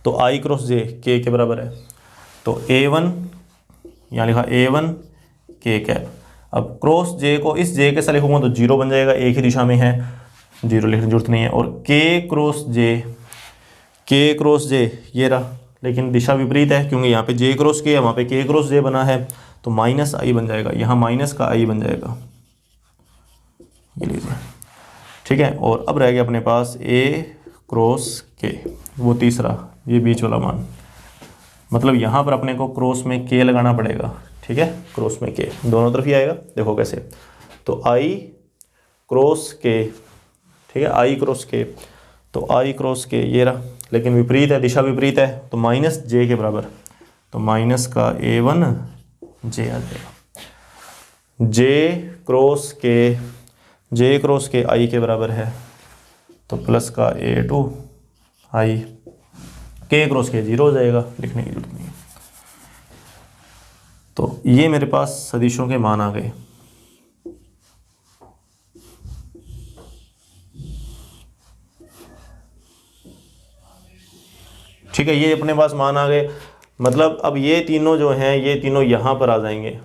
तो आई क्रॉस जे के बराबर है, तो A1 यहाँ लिखा A1 के कैप। अब क्रॉस जे को इस जे के साथ लिखूंगा तो 0 बन जाएगा, एक ही दिशा में है, 0 लिखने की जरूरत नहीं है। और के क्रॉस जे ये रहा, लेकिन दिशा विपरीत है क्योंकि यहाँ पे जे क्रॉस के है, वहाँ पे के क्रॉस जे बना है, तो माइनस आई बन जाएगा, यहाँ माइनस का आई बन जाएगा, ये लीजिए। ठीक है, और अब रह गया अपने पास A क्रॉस के, वो तीसरा, ये बीच वाला मान, मतलब यहाँ पर अपने को क्रॉस में के लगाना पड़ेगा। ठीक है, क्रॉस में के दोनों तरफ ही आएगा। देखो कैसे, तो आई क्रॉस के, ठीक है, आई क्रॉस के, तो आई क्रॉस के ये रहा, लेकिन विपरीत है, दिशा विपरीत है, तो माइनस जे के बराबर, तो माइनस का A1 जे आ जाएगा। जे क्रॉस के आई के बराबर है, तो प्लस का A2 आई, के क्रॉस के 0 हो जाएगा, लिखने की जरूरत नहीं है। तो ये मेरे पास सदिशों के मान आ गए। ठीक है, ये अपने पास मान आ गए, मतलब अब ये तीनों जो हैं ये तीनों यहाँ पर आ जाएंगे,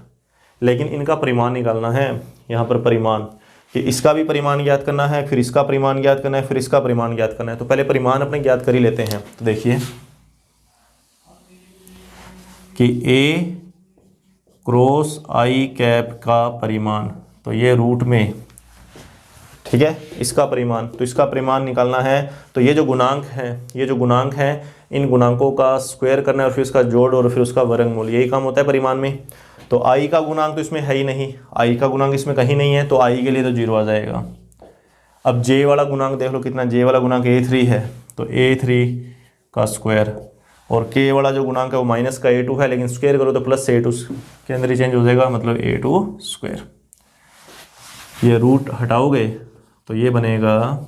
लेकिन इनका परिमाण निकालना है। यहाँ पर परिमाण कि इसका भी परिमाण ज्ञात करना है, फिर इसका परिमाण ज्ञात करना है, फिर इसका परिमाण ज्ञात करना है। तो पहले परिमाण अपने ज्ञात कर ही लेते हैं। तो देखिए कि A क्रॉस आई कैप का परिमाण, तो ये रूट में, ठीक है, इसका परिमाण, तो इसका परिमाण निकालना है। तो ये जो गुणांक हैं इन गुणांकों का स्क्वायर करना है और फिर इसका जोड़ और फिर उसका वर्गमूल, यही काम होता है परिमाण में। तो आई का गुणांक तो इसमें है ही नहीं, आई का गुणांक इसमें कहीं नहीं है, तो आई के लिए तो 0 आ जाएगा। अब जे वाला गुणांक देख लो कितना, जे वाला गुणांक A3 है, तो A3 का स्क्वायर, और के वाला जो गुणांक है वो माइनस का A2 है, लेकिन स्क्वायर करो तो प्लस A2 के अंदर ही चेंज हो जाएगा, मतलब A2 स्क्वायर। ये रूट हटाओगे तो ये बनेगा,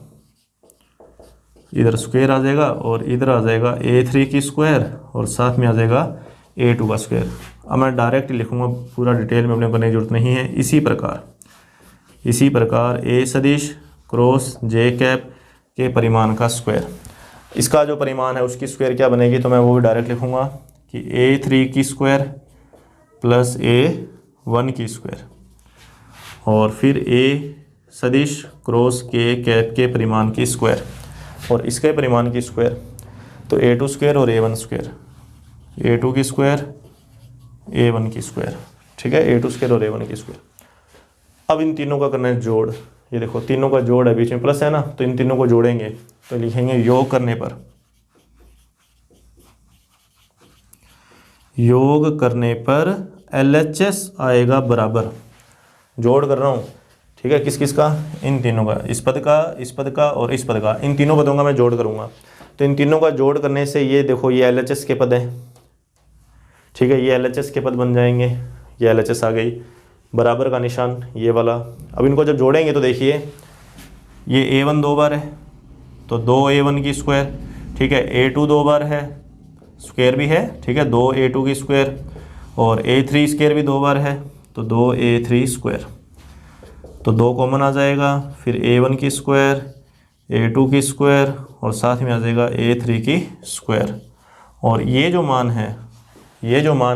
इधर स्क्वायर आ जाएगा और इधर आ जाएगा A3 की स्क्वायर और साथ में आ जाएगा A2 का स्क्वायर। अब मैं डायरेक्ट लिखूँगा, पूरा डिटेल में अपने करने की जरूरत नहीं है। इसी प्रकार A सदिश क्रॉस जे कैप के परिमाण का स्क्वायर, इसका जो परिमाण है उसकी स्क्वायर क्या बनेगी, तो मैं वो भी डायरेक्ट लिखूँगा कि A3 की स्क्वायर प्लस A1 की स्क्वायर, और फिर A सदिश क्रॉस के कैप के परिमाण की स्क्वायर, और इसके परिमाण की स्क्वायर, तो A2 स्क्वायर और A1 स्क्वायर, A2 की स्क्वायर A1 की स्क्वायर। ठीक है, A2 स्क्वायर और A1 की स्क्वायर। अब इन तीनों का करना है जोड़। ये देखो तीनों का जोड़ है, बीच में प्लस है ना, तो इन तीनों को जोड़ेंगे तो लिखेंगे योग करने पर LHS आएगा बराबर, जोड़ कर रहा हूँ। ठीक है, किस किस का, इन तीनों का, इस पद का और इस पद का, इन तीनों पदों का मैं जोड़ करूँगा। तो इन तीनों का जोड़ करने से ये देखो ये LHS के पद हैं। ठीक है, ये LHS के पद बन जाएंगे, ये LHS आ गई, बराबर का निशान ये वाला। अब इनको जब जोड़ेंगे तो देखिए ये A1 दो बार है तो 2A1 की स्क्वायर, ठीक है, A2 दो बार है, स्क्वायर भी है, ठीक है, 2A2 की स्क्वायर, और A3 स्क्वायर भी दो बार है तो 2A3 स्क्वायर, तो 2 कॉमन आ जाएगा, फिर A1 की स्क्वायर, A2 की स्क्वायर और साथ में आ जाएगा A3 की स्क्वायर। और ये जो मान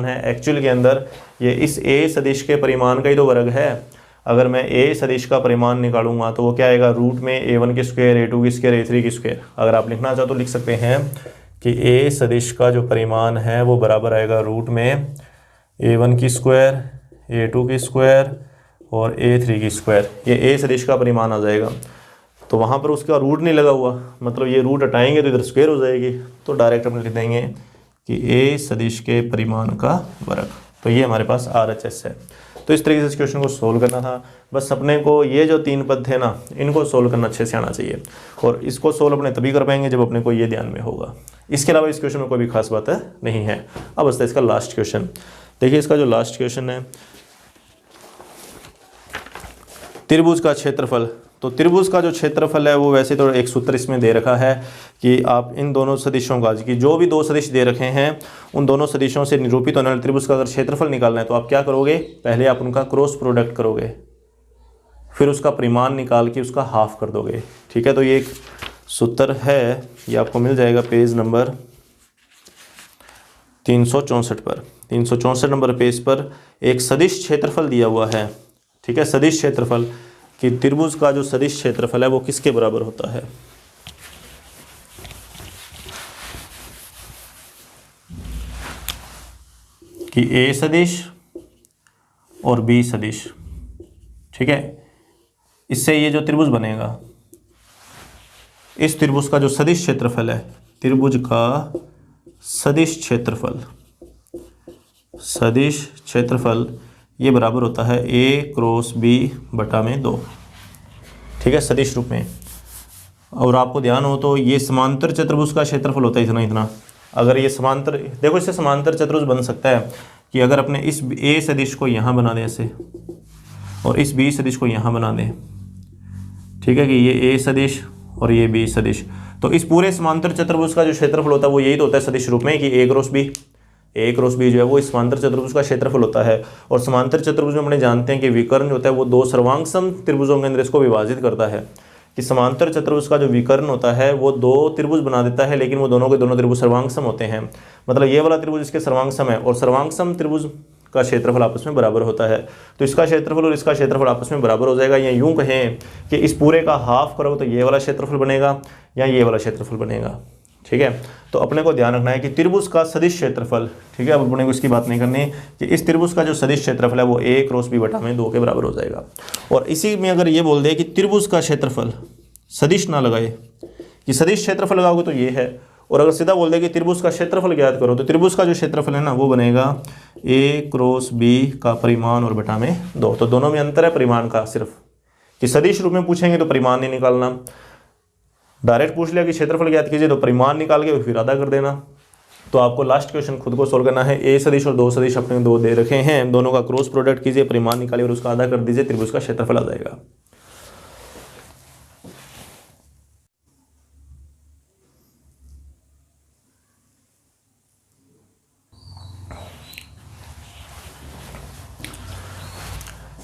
है एक्चुअल के अंदर ये इस A सदिश के परिमाण का ही तो वर्ग है। अगर मैं A सदिश का परिमाण निकालूंगा तो वो क्या आएगा, रूट में A1 की स्क्वायर, A2 की स्क्वायर, A3 की स्क्वायर। अगर आप लिखना चाहो तो लिख सकते हैं कि ए सदिश का जो परिमाण है वो बराबर आएगा रूट में a1 की स्क्वायर, a2 की स्क्वायर और a3 की स्क्वायर। ये ए सदिश का परिमाण आ जाएगा। तो वहाँ पर उसका रूट नहीं लगा हुआ, मतलब ये रूट हटाएंगे तो इधर स्क्वायर हो जाएगी, तो डायरेक्ट हम लिख देंगे कि ए सदिश के परिमाण का वर्ग। तो ये हमारे पास RHS है। तो इस तरीके से इस क्वेश्चन को सोल्व करना था। बस अपने को ये जो 3 पद थे ना, इनको सोल्व करना अच्छे से आना चाहिए, और इसको सोल्व अपने तभी कर पाएंगे जब अपने को ये ध्यान में होगा। इसके अलावा इस क्वेश्चन में कोई भी खास बात नहीं है। अब बस इसका लास्ट क्वेश्चन देखिए। इसका जो लास्ट क्वेश्चन है, त्रिभुज का क्षेत्रफल। तो त्रिभुज का जो क्षेत्रफल है वो वैसे तो एक सूत्र इसमें दे रखा है कि आप इन दोनों सदिशों का, कि जो भी 2 सदिश दे रखे हैं उन दोनों सदिशों से निरूपित होने वाले त्रिभुज का अगर क्षेत्रफल निकालना है तो आप क्या करोगे, पहले आप उनका क्रॉस प्रोडक्ट करोगे, फिर उसका परिमाण निकाल के उसका हाफ कर दोगे। ठीक है, तो ये एक सूत्र है, ये आपको मिल जाएगा पेज नंबर 364 पर। 364 नंबर पेज पर एक सदिश क्षेत्रफल दिया हुआ है। ठीक है, सदिश क्षेत्रफल कि त्रिभुज का जो सदिश क्षेत्रफल है वो किसके बराबर होता है। कि ए सदिश और बी सदिश। ठीक है, इससे ये जो त्रिभुज बनेगा, इस त्रिभुज का जो सदिश क्षेत्रफल है, त्रिभुज का सदिश क्षेत्रफल, सदिश क्षेत्रफल ये बराबर होता है a क्रॉस b बटा में 2। ठीक है, सदिश रूप में। और आपको ध्यान हो तो ये समांतर चतुर्भुज का क्षेत्रफल होता है इतना इतना। अगर ये समांतर, देखो इससे समांतर चतुर्भुज बन सकता है कि अगर अपने इस a सदिश को यहाँ बना दें ऐसे, और इस b सदिश को यहाँ बना दें। ठीक है, कि ये a सदिश और ये b सदिश, तो इस पूरे समांतर चतुर्भुज का जो क्षेत्रफल होता है वो यही तो होता है सदिश रूप में, कि a cross b। a cross b जो है वो इस समांतर चतुर्भुज का क्षेत्रफल होता है। और समांतर चतुर्भुज में अपने जानते हैं कि विकर्ण जो होता है वो 2 सर्वांगसम त्रिभुजों के अंदर इसको विभाजित करता है। कि समांतर चतुर्भुज का जो विकर्ण होता है वो 2 त्रिभुज बना देता है, लेकिन वो दोनों के दोनों त्रिभुज सर्वांगसम होते हैं। मतलब ये वाला त्रिभुज इसके सर्वांगसम है, और सर्वांगसम त्रिभुज का क्षेत्रफल आपस में बराबर होता है। तो इसका क्षेत्रफल और इसका क्षेत्रफल आपस में बराबर हो जाएगा। या यूं कहें कि इस पूरे का हाफ करो तो ये वाला क्षेत्रफल बनेगा या ये वाला क्षेत्रफल बनेगा। ठीक है, तो अपने को ध्यान रखना है कि त्रिभुज का सदिश क्षेत्रफल, ठीक है, अब अपने को इसकी बात नहीं करनी कि इस त्रिभुज का जो सदिश क्षेत्रफल है वो a क्रॉस b बटा में 2 के बराबर हो जाएगा। और इसी में अगर ये बोल दे कि त्रिभुज का क्षेत्रफल, सदिश ना लगाए, कि सदिश क्षेत्रफल लगाओगे तो ये है, और अगर सीधा बोल दे कि त्रिभुज का क्षेत्रफल ज्ञात करो, तो त्रिभुज का जो क्षेत्रफल है ना वो बनेगा a क्रॉस b का परिमाण और बटा में 2। तो दोनों में अंतर है परिमाण का सिर्फ, कि सदिश रूप में पूछेंगे तो परिमाण नहीं निकालना, डायरेक्ट पूछ लिया कि क्षेत्रफल ज्ञात कीजिए तो परिमाण निकाल के फिर आधा कर देना। तो आपको लास्ट क्वेश्चन खुद को सोल्व करना है। ए सदिश और 2 सदिश अपने 2 दे रखे हैं, दोनों का क्रॉस प्रोडक्ट कीजिए, परिमाण निकालिए और उसका आधा कर दीजिए, त्रिभुज का क्षेत्रफल आ जाएगा।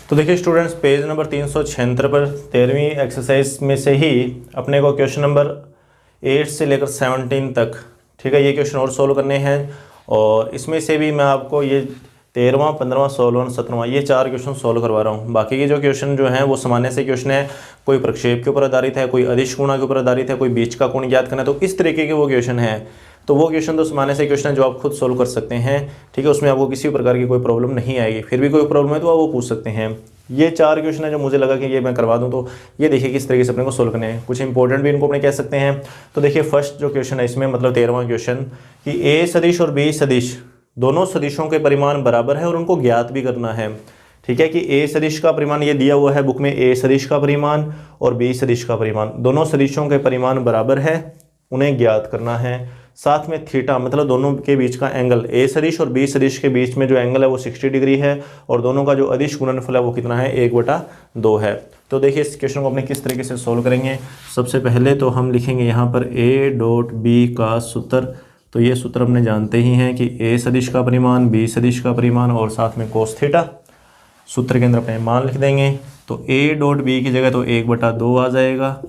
तो देखिए स्टूडेंट्स, पेज नंबर 376 पर 13वीं एक्सरसाइज में से ही अपने को क्वेश्चन नंबर 8 से लेकर 17 तक, ठीक है, ये क्वेश्चन और सोल्व करने हैं। और इसमें से भी मैं आपको ये 13वां, 15वां, 16वां, 17वां ये 4 क्वेश्चन सोल्व करवा रहा हूँ। बाकी के जो क्वेश्चन जो हैं वो सामान्य से क्वेश्चन है, कोई प्रक्षेप के ऊपर आधारित है, कोई अदिश गुणा के ऊपर आधारित है, कोई बीच का कोण ज्ञात करना है, तो इस तरीके के वो क्वेश्चन है। तो वो क्वेश्चन तो सामान्य से क्वेश्चन है जो आप खुद सोल्व कर सकते हैं। ठीक है, उसमें आपको किसी प्रकार की कोई प्रॉब्लम नहीं आएगी। फिर भी कोई प्रॉब्लम है तो आप वो पूछ सकते हैं। ये 4 क्वेश्चन है जो मुझे लगा कि ये मैं करवा दूं, तो ये देखिए किस तरीके से अपने को सोल्व करने हैं। कुछ इंपॉर्टेंट भी इनको अपने कह सकते हैं। तो देखिए फर्स्ट जो क्वेश्चन है इसमें, मतलब 13वां क्वेश्चन, कि ए सदिश और बी सदिश दोनों सदिशों के परिमाण बराबर है और उनको ज्ञात भी करना है। ठीक है, कि ए सदिश का परिमाण ये दिया हुआ है बुक में, ए सदिश का परिमाण और बी सदिश का परिमाण, दोनों सदिशों के परिमाण बराबर है, उन्हें ज्ञात करना है। साथ में थीटा, मतलब दोनों के बीच का एंगल, ए सदिश और बी सदिश के बीच में जो एंगल है वो 60 डिग्री है, और दोनों का जो अदिश गुणनफल है वो कितना है, 1/2 है। तो देखिए इस क्वेश्चन को अपने किस तरीके से सोल्व करेंगे। सबसे पहले तो हम लिखेंगे यहाँ पर a डॉट बी का सूत्र। तो ये सूत्र हमने जानते ही हैं कि ए सदिश का परिमाण, बी सदिश का परिमाण और साथ में कोस थीटा। सूत्र के अंदर अपने मान लिख देंगे। तो a डॉट बी की जगह तो 1/2 आ जाएगा।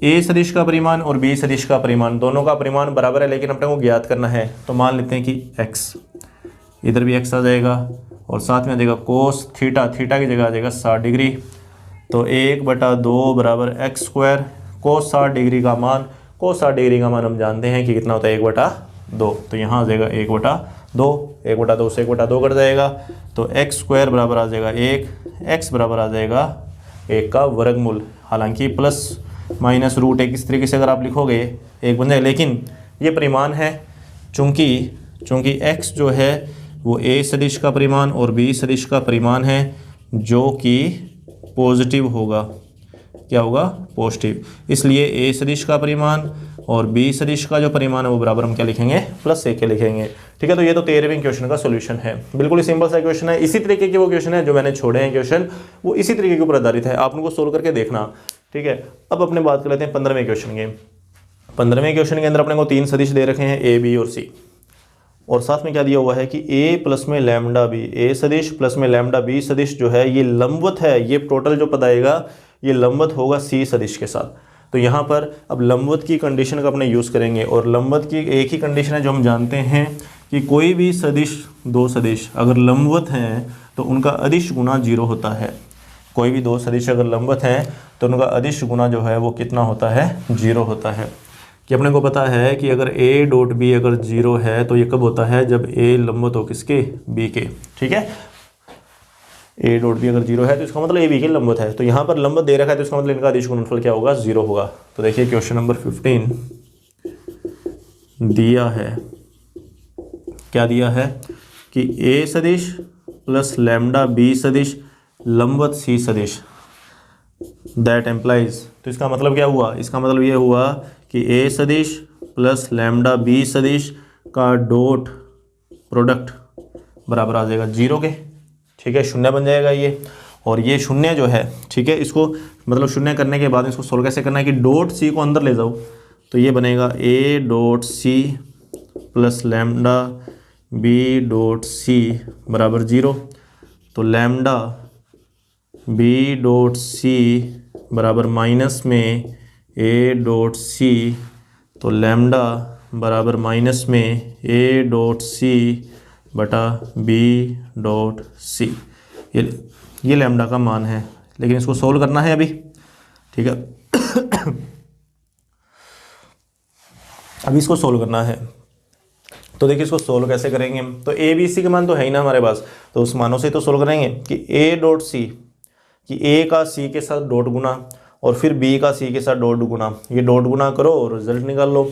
ए सदिश का परिमाण और बी सदिश का परिमाण, दोनों का परिमाण बराबर है लेकिन अपने को ज्ञात करना है। तो मान लेते हैं कि x, इधर भी x आ जाएगा और साथ में आ जाएगा कोस थीटा, थीटा की जगह आ जाएगा 60 डिग्री। तो 1/2 बराबर x स्क्वायर। कोस 60 डिग्री का मान, cos 60 डिग्री का मान हम जानते हैं कि कितना होता है 1/2। तो यहाँ आ जाएगा 1/2, 1/2 से 1/2 कट जाएगा, तो एक्स स्क्वायर बराबर आ जाएगा 1, एक्स बराबर आ जाएगा 1 का वर्गमूल। हालांकि प्लस माइनस रूट 1 इस तरीके से अगर आप लिखोगे 1 बन जाएगा, लेकिन ये परिमाण है, चूँकि x जो है वो a सदिश का परिमाण और b सदिश का परिमाण है, जो कि पॉजिटिव होगा। क्या होगा? पॉजिटिव। इसलिए a सदिश का परिमाण और b सदिश का जो परिमाण है वो बराबर हम क्या लिखेंगे? +1 के लिखेंगे। ठीक है, तो ये तो 13वें क्वेश्चन का सॉल्यूशन है। बिल्कुल ही सिंपल सा क्वेश्चन है। इसी तरीके के वो क्वेश्चन है जो मैंने छोड़े हैं क्वेश्चन, वो इसी तरीके के ऊपर आधारित है। आप उनको सोल्व करके देखना। ठीक है, अब अपने बात कर लेते हैं 15वें क्वेश्चन के। 15वें क्वेश्चन के अंदर अपने को 3 सदिश दे रखे हैं, a, b और c, और साथ में क्या दिया हुआ है कि a प्लस में लैम्डा b, a सदिश प्लस में लैम्डा b सदिश जो है ये लंबवत है। ये टोटल जो पद आएगा ये लंबवत होगा c सदिश के साथ। तो यहाँ पर अब लंबवत की कंडीशन का अपने यूज़ करेंगे, और लंबवत की एक ही कंडीशन है जो हम जानते हैं कि कोई भी सदिश, दो सदिश अगर लंबवत हैं तो उनका अदिश गुना 0 होता है। कोई भी दो सदिश अगर लंबवत हैं तो उनका अदिश गुना जो है वो कितना होता है? 0 होता है। कि अपने को पता है कि अगर a डॉट b अगर 0 है तो ये कब होता है? जब a लंबवत हो किसके? b के। ठीक है, a डॉट b अगर 0 है तो इसका मतलब a b के लंबवत है। तो यहाँ पर लंबवत दे रखा है तो इसका मतलब इनका अदिश गुणनफल क्या होगा? 0 होगा। तो देखिए क्वेश्चन नंबर 15 दिया है, क्या दिया है कि a सदिश प्लस लैम्डा b सदिश लंबवत c सदिश, दैट एम्प्लाइज। तो इसका मतलब क्या हुआ? इसका मतलब ये हुआ कि a सदिश प्लस लैम्डा b सदिश का डॉट प्रोडक्ट बराबर आ जाएगा 0 के। ठीक है, शून्य बन जाएगा ये, और ये शून्य जो है, ठीक है, इसको मतलब शून्य करने के बाद इसको सोल्व कैसे करना है कि डॉट c को अंदर ले जाओ, तो ये बनेगा a dot c plus lambda b dot c बराबर 0। तो लैम्डा b डॉट c बराबर माइनस में a डॉट c, तो लैम्डा बराबर माइनस में a डॉट c बटा b डॉट c। ये लैम्डा का मान है, लेकिन इसको सोल्व करना है अभी। ठीक है अभी इसको सोल्व करना है। तो देखिए इसको सोल्व कैसे करेंगे? तो a b c के मान तो है ही ना हमारे पास, तो उस मानों से तो सोल्व करेंगे कि a डॉट c, कि a का c के साथ डॉट गुना और फिर b का c के साथ डॉट गुना, ये डॉट गुना करो और रिजल्ट निकाल लो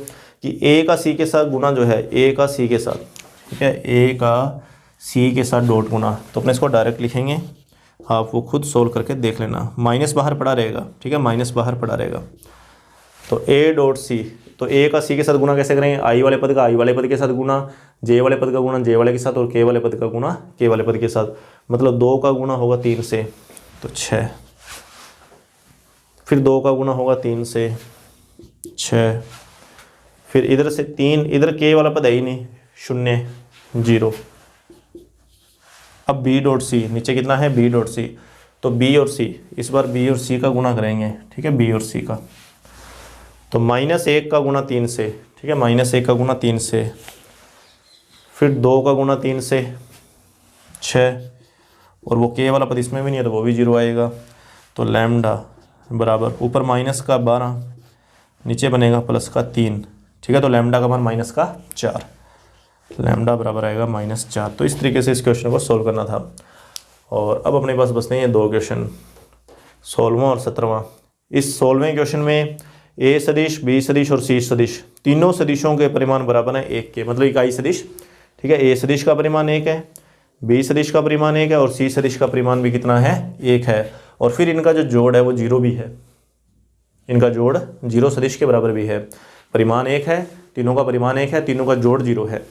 कि a का c के साथ गुना जो है a का c के साथ, ठीक है, a का c के साथ डॉट गुना। तो अपने इसको डायरेक्ट लिखेंगे, आप वो खुद सोल्व करके देख लेना। माइनस बाहर पड़ा रहेगा, ठीक है, माइनस बाहर पड़ा रहेगा। तो a डॉट c, तो a का c के साथ गुना कैसे करेंगे? i वाले पद का i वाले पद के साथ गुना, j वाले पद का गुना j वाले के साथ, और k वाले पद का गुना k वाले पद के साथ। मतलब 2 का गुना होगा 3 से तो 6, फिर 2 का गुना होगा 3 से 6, फिर इधर से 3, इधर k वाला पद है ही नहीं, 0 0। अब b डॉट c, नीचे कितना है? b डॉट c, तो b और c, इस बार b और c का गुना करेंगे, ठीक है, b और c का। तो -1 का गुना 3 से, ठीक है, -1 का गुना 3 से, फिर 2 का गुना 3 से 6, और वो k वाला पद इसमें भी नहीं है तो वो भी 0 आएगा। तो लैम्डा बराबर ऊपर माइनस का 12, नीचे बनेगा प्लस का 3, ठीक है, तो लैम्डा का मान -4, लैम्डा बराबर आएगा -4। तो इस तरीके से इस क्वेश्चन को सोल्व करना था। और अब अपने पास बचते हैं 2 क्वेश्चन, 16वां और 17वां। इस 16वें क्वेश्चन में a सदिश, b सदिश और c सदिश, तीनों सदिशों के परिमाण बराबर है 1 के, मतलब इकाई सदिश। ठीक है, a सदिश का परिमाण 1 है, b सदिश का परिमाण 1 है, और c सदिश का परिमाण भी कितना है? 1 है। और फिर इनका जो जोड़ है वो 0 भी है, इनका जोड़ 0 सदिश के बराबर भी है। परिमाण 1 है, तीनों का परिमाण 1 है, तीनों का जोड़ 0 है।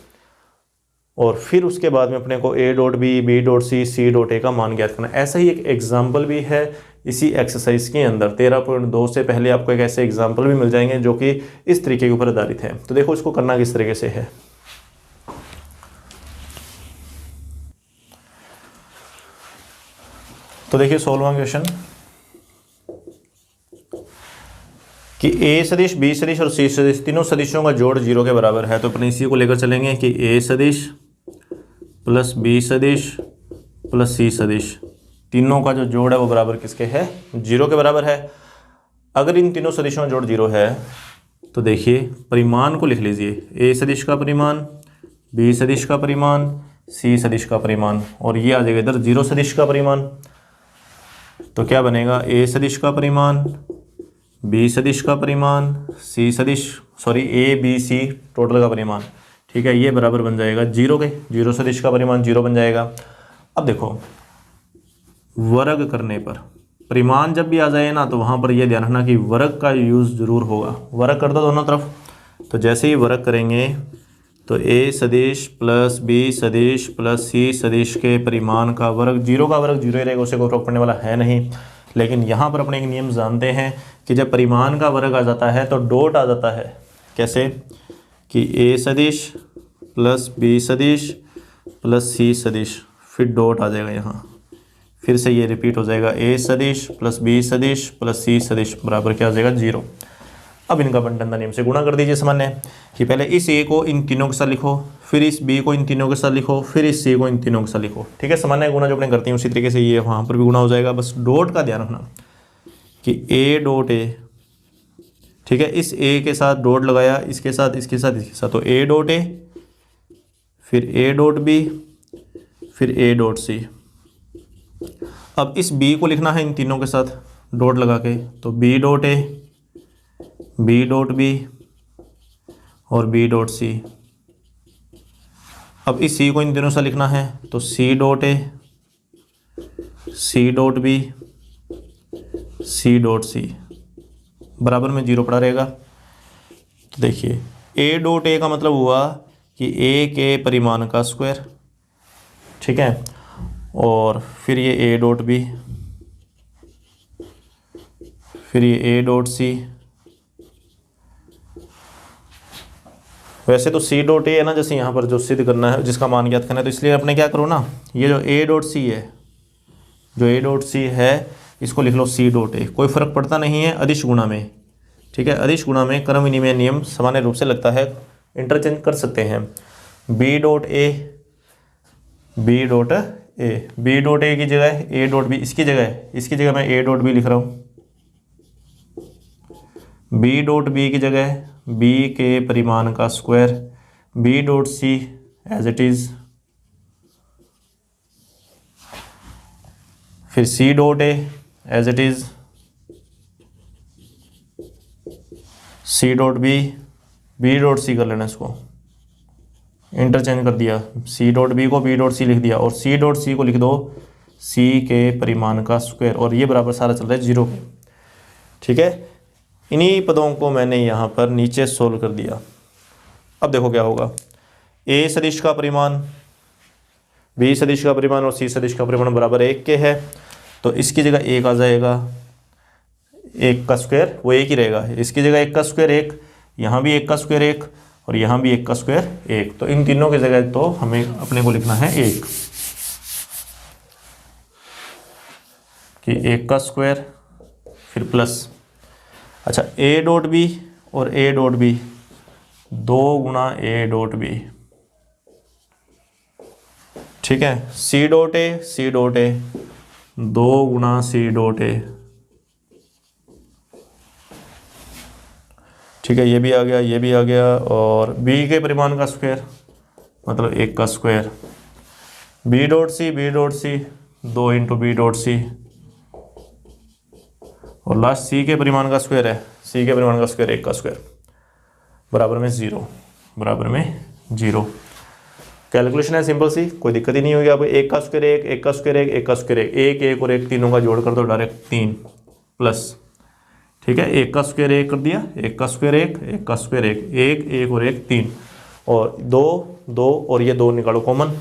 और फिर उसके बाद में अपने को a dot b, b dot c, c dot a का मान ज्ञात करना है। ऐसा ही एक एग्जाम्पल भी है इसी एक्सरसाइज के अंदर। 13.2 से पहले आपको एक ऐसे एग्जाम्पल भी मिल जाएंगे जो कि इस तरीके के ऊपर आधारित है। तो देखो इसको करना किस तरीके से है। तो देखिए 16वां क्वेश्चन कि a सदिश, b सदिश और c सदिश, तीनों सदिशों का जोड़ 0 के बराबर है। तो अपने इसी को लेकर चलेंगे कि a सदिश प्लस b सदिश प्लस c सदिश, तीनों का जो जोड़ है वो बराबर किसके है? 0 के बराबर है। अगर इन तीनों सदिशों का जोड़ 0 है तो देखिए परिमाण को लिख लीजिए, ए सदिश का परिमाण, बी सदिश का परिमाण, सी सदिश का परिमाण, और ये आ जाएगा इधर जीरो सदिश का परिमाण। तो क्या बनेगा, ए सदिश का परिमाण, बी सदिश का परिमाण, सी सदिश ए बी सी टोटल का परिमाण, ठीक है, ये बराबर बन जाएगा जीरो के, जीरो सदिश का परिमाण जीरो बन जाएगा। अब देखो वर्ग करने पर परिमाण जब भी आ जाए ना तो वहाँ पर ये ध्यान रखना कि वर्ग का यूज़ ज़रूर होगा। वर्ग कर दो दोनों तरफ, तो जैसे ही वर्ग करेंगे तो ए सदिश प्लस बी सदिश प्लस सी सदिश के परिमाण का वर्ग, जीरो का वर्ग जीरो ही रहेगा, उसे कोई फर्क पड़ने वाला है नहीं। लेकिन यहाँ पर अपने एक नियम जानते हैं कि जब परिमाण का वर्ग आ जाता है तो डॉट आ जाता है। कैसे कि ए सदिश प्लस बी सदिश प्लस सी सदिश, फिर डॉट आ जाएगा यहाँ, फिर से ये रिपीट हो जाएगा, ए सदिश प्लस बी सदिश प्लस सी सदिश बराबर क्या हो जाएगा, जीरो। अब इनका बंटन का नियम से गुणा कर दीजिए सामान्य, कि पहले इस ए को इन तीनों के साथ लिखो, फिर इस बी को इन तीनों के साथ लिखो, फिर इस सी को इन तीनों के साथ लिखो, ठीक है। सामान्य गुणा जो अपने करते हैं उसी तरीके से ये वहाँ पर भी गुणा हो जाएगा। बस डॉट का ध्यान रखना कि ए डॉट ए, ठीक है, इस ए के साथ डॉट लगाया, इसके साथ इसके साथ इसके साथ, तो ए डॉट ए, फिर ए डॉट बी, फिर ए डॉट सी। अब इस बी को लिखना है इन तीनों के साथ डॉट लगा के, तो B dot A, B dot B और बी डॉट सी। अब इस सी को इन तीनों से लिखना है, तो C dot A, C dot B, C dot C बराबर में जीरो पड़ा रहेगा। तो देखिए ए डॉट ए का मतलब हुआ कि ए के परिमाण का स्क्वायर, ठीक है, और फिर ये ए डॉट बी, फिर ये ए डॉट सी। वैसे तो सी डॉट ए है ना, जैसे यहाँ पर जो सिद्ध करना है जिसका मान ज्ञात करना है, तो इसलिए अपने क्या करो ना, ये जो ए डॉट सी है, जो ए डॉट सी है इसको लिख लो सी डॉट ए। कोई फर्क पड़ता नहीं है अदिश गुणा में, ठीक है, अदिश गुणा में क्रम विनिमय नियम सामान्य रूप से लगता है, इंटरचेंज कर सकते हैं। B dot A, B dot A, B dot A की जगह ए डॉट बी, इसकी जगह मैं ए डॉट बी लिख रहा हूँ। बी डॉट बी की जगह बी के परिमाण का square, B dot C as it is, फिर C dot A as it is, C dot B, B dot C कर लेना, इसको इंटरचेंज कर दिया, सी डॉट बी को बी डॉट सी लिख दिया, और सी डॉट सी को लिख दो सी के परिमाण का स्क्वायर, और ये बराबर सारा चल रहा है जीरो के, ठीक है। इन्हीं पदों को मैंने यहाँ पर नीचे सोल्व कर दिया। अब देखो क्या होगा, ए सदिश का परिमाण, बी सदिश का परिमाण और सी सदिश का परिमाण बराबर एक के है, तो इसकी जगह एक आ जाएगा, एक का स्क्वायर वो एक ही रहेगा, इसकी जगह एक का स्क्वायर एक, यहाँ भी एक का स्क्वायर एक, और यहाँ भी एक का स्क्वायर एक, तो इन तीनों की जगह तो हमें अपने को लिखना है एक, कि एक का स्क्वायर फिर प्लस। अच्छा, ए डॉट बी और ए डॉट बी, दो गुणा ए डॉट बी, ठीक है, सी डॉट ए, सी डॉट ए, दो गुणा सी डॉट ए, ठीक है, ये भी आ गया, ये भी आ गया, और बी के परिमाण का स्क्वायर मतलब एक का square, B dot C, B dot C, दो इंटू बी डॉट सी, और लास्ट सी के परिमाण का स्क्वायर है, सी के परिमाण का स्क्वायर एक का स्क्वायर, बराबर में जीरो, बराबर में जीरो। कैलकुलेशन है सिंपल सी, कोई दिक्कत ही नहीं होगी आपको। एक का स्क्वायर एक, एक का स्क्वायर एक, एक का स्क्वायर एक, एक एक और एक तीनों का जोड़ कर दो डायरेक्ट तीन प्लस, ठीक है, एक का स्क्वायर एक कर दिया, एक का स्क्वायर एक, एक का स्क्वायर एक, एक एक और एक तीन, और दो दो और ये दो निकालो कॉमन,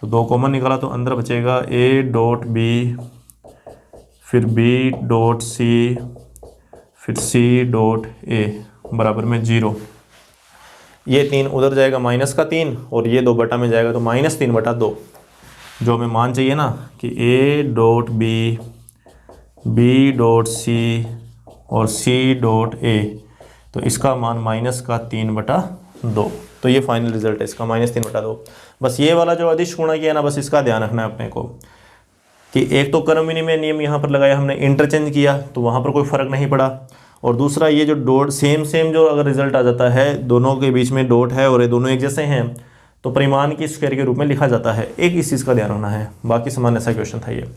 तो दो कॉमन निकाला तो अंदर बचेगा ए डॉट बी, फिर बी डॉट सी, फिर सी डॉट ए बराबर में जीरो। ये तीन उधर जाएगा माइनस का तीन, और ये दो बटा में जाएगा तो माइनस तीन बटा दो, जो हमें मान चाहिए ना कि A dot B, B dot C और सी डॉट ए, तो इसका मान माइनस का तीन बटा दो, तो ये फाइनल रिजल्ट है इसका माइनस तीन बटा दो। बस ये वाला जो अदिश गुणा किया ना, बस इसका ध्यान रखना है अपने को कि एक तो क्रम विनिमय नियम यहाँ पर लगाया हमने, इंटरचेंज किया तो वहाँ पर कोई फ़र्क नहीं पड़ा, और दूसरा ये जो डॉट सेम जो अगर रिजल्ट आ जाता है, दोनों के बीच में डॉट है और ये दोनों एक जैसे हैं, तो परिमाण की स्क्वायर के रूप में लिखा जाता है। एक इस चीज़ का ध्यान रखना है, बाकी सामान्य सा क्वेश्चन था ये।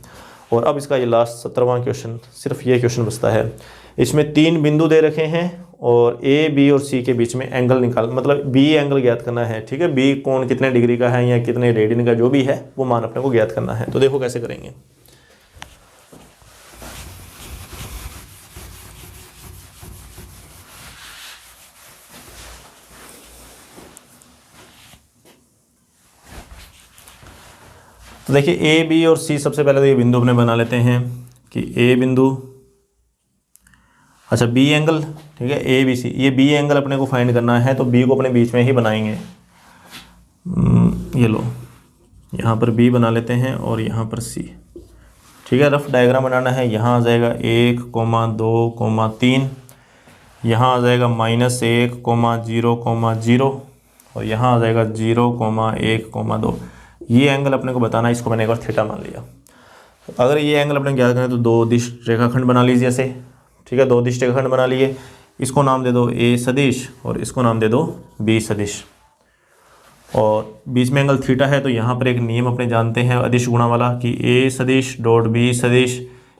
और अब इसका ये लास्ट 17वां क्वेश्चन, सिर्फ ये क्वेश्चन बचता है। इसमें 3 बिंदु दे रखे हैं और ए, बी और सी के बीच में एंगल मतलब बी एंगल ज्ञात करना है, ठीक है। बी कोण कितने डिग्री का है या कितने रेडियन का, जो भी है वो मान अपने को ज्ञात करना है। तो देखो कैसे करेंगे। तो देखिए ए, बी और सी, सबसे पहले तो ये बिंदु अपने बना लेते हैं कि ए बिंदु, अच्छा बी एंगल, ठीक है, ए बी सी, ये बी एंगल अपने को फाइंड करना है, तो बी को अपने बीच में ही बनाएंगे। ये लो, यहाँ पर बी बना लेते हैं और यहाँ पर सी, ठीक है। रफ डायग्राम बनाना है। यहाँ आ जाएगा 1, 2, 3, यहाँ आ जाएगा -1, 0, 0 और यहाँ आ जाएगा 0, 1, 2। ये एंगल अपने को बताना है, इसको मैंने एक बार थीटा मान लिया। तो अगर ये एंगल अपने ज्ञात करें तो 2 दिश रेखाखंड बना लीजिए ऐसे, ठीक है। 2 दिश रेखाखंड बना लिए, इसको नाम दे दो ए सदिश और इसको नाम दे दो बी सदिश, और बीच में एंगल थीटा है। तो यहाँ पर एक नियम अपने जानते हैं अदिश गुणा वाला कि ए सदिश डॉट बी सदिश,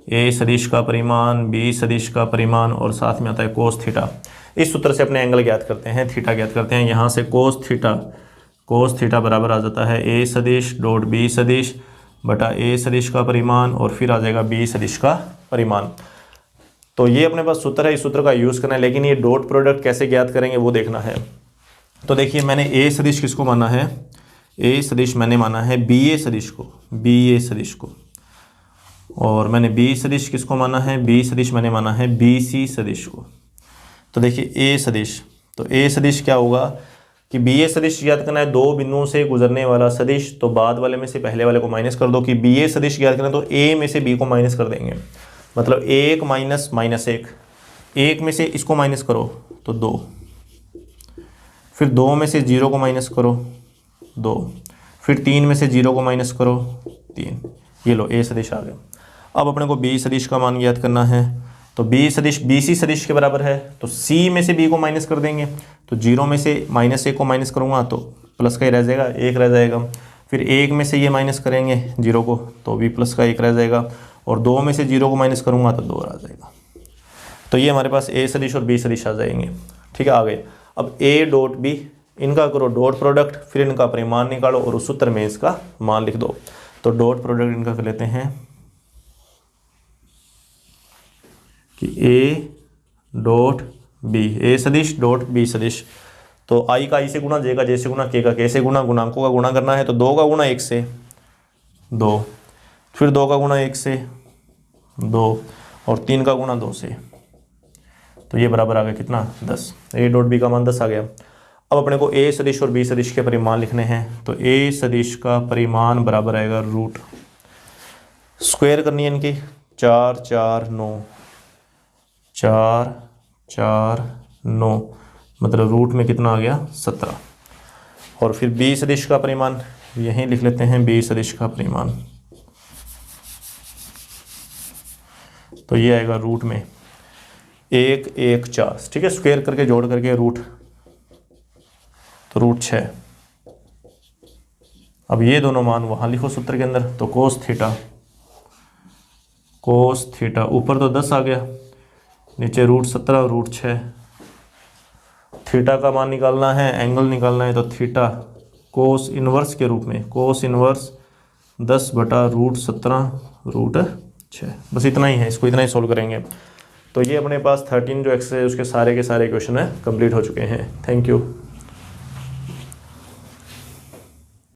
ए सदिश का परिमाण बी सदिश का परिमाण और साथ में आता है कोस थीटा। इस सूत्र से अपने एंगल ज्ञात करते हैं, थीटा ज्ञात करते हैं। यहाँ से कोस थीटा बराबर आ जाता है ए सदिश डॉट बी सदिश बटा ए सदिश का परिमाण और फिर आ जाएगा बी सदिश का परिमाण। तो ये अपने पास सूत्र है, इस सूत्र का यूज़ करना है, लेकिन ये डॉट प्रोडक्ट कैसे ज्ञात करेंगे वो देखना है। तो देखिए मैंने ए सदिश किसको माना है, ए सदिश मैंने माना है बी ए सदिश को, और मैंने बी सदिश किसको माना है, बी सदिश मैंने माना है बी सी सदिश को। तो देखिए ए सदिश, तो ए सदिश क्या होगा कि बी ए सदिश ज्ञात करना है, 2 बिंदुओं से गुजरने वाला सदिश। तो बाद वाले में से पहले वाले को माइनस कर दो कि बी ए सदिश ज्ञात करना है, तो ए में से बी को माइनस कर देंगे, मतलब 1 -1, 1 में से इसको माइनस करो तो 2, फिर 2 में से 0 को माइनस करो 2, फिर 3 में से 0 को माइनस करो 3। ये लो ए सदिश आ गया। अब अपने को बी सदिश का मान ज्ञात करना है, तो बी सदिश बी सी सदिश के बराबर है, तो सी में से बी को माइनस कर देंगे, तो 0 में से -1 को माइनस करूँगा तो प्लस का ही रह जाएगा, 1 रह जाएगा। फिर 1 में से ये माइनस करेंगे 0 को, तो भी प्लस का 1 रह जाएगा, और 2 में से 0 को माइनस करूँगा तो 2 आ जाएगा। तो ये हमारे पास ए सदिश और बी सदिश आ जाएंगे, ठीक है, आ गए। अब ए डॉट बी, इनका करो डॉट प्रोडक्ट, फिर इनका परिमाण निकालो और उस सूत्र में इसका मान लिख दो। तो डॉट प्रोडक्ट इनका कर लेते हैं कि ए डॉट बी, ए सदिश डॉट बी सदिश, तो आई का आई से गुणा, जे का जे से गुणा, के का के से गुणा, गुणांकों का गुणा करना है। तो 2 का गुणा 1 से 2, फिर 2 का गुणा 1 से 2 और 3 का गुणा 2 से, तो ये बराबर आ गया कितना 10। ए डॉट बी का मान 10 आ गया। अब अपने को ए सदिश और बी सदिश के परिमाण लिखने हैं, तो ए सदिश का परिमाण बराबर आएगा रूट, स्क्वायर करनी है इनकी, 4 4 9, 4 4 9, मतलब रूट में कितना आ गया 17। और फिर बी सदिश का परिमाण यहीं लिख लेते हैं, बी सदिश का परिमाण, तो ये आएगा रूट में 1 1 4, ठीक है, स्क्वायर करके जोड़ करके रूट, तो रूट 6। अब ये दोनों मान वहाँ लिखो सूत्र के अंदर, तो कोस थीटा ऊपर तो 10 आ गया, नीचे रूट 17 रूट 6। थीटा का मान निकालना है, एंगल निकालना है, तो थीटा कोस इनवर्स के रूप में, कोस इनवर्स 10 बटा रूट 17 रूट 6। बस इतना ही है, इसको इतना ही सोल्व करेंगे। तो ये अपने पास 13 जो एक्सरसाइज उसके सारे के सारे क्वेश्चन है कंप्लीट हो चुके हैं। Thank you.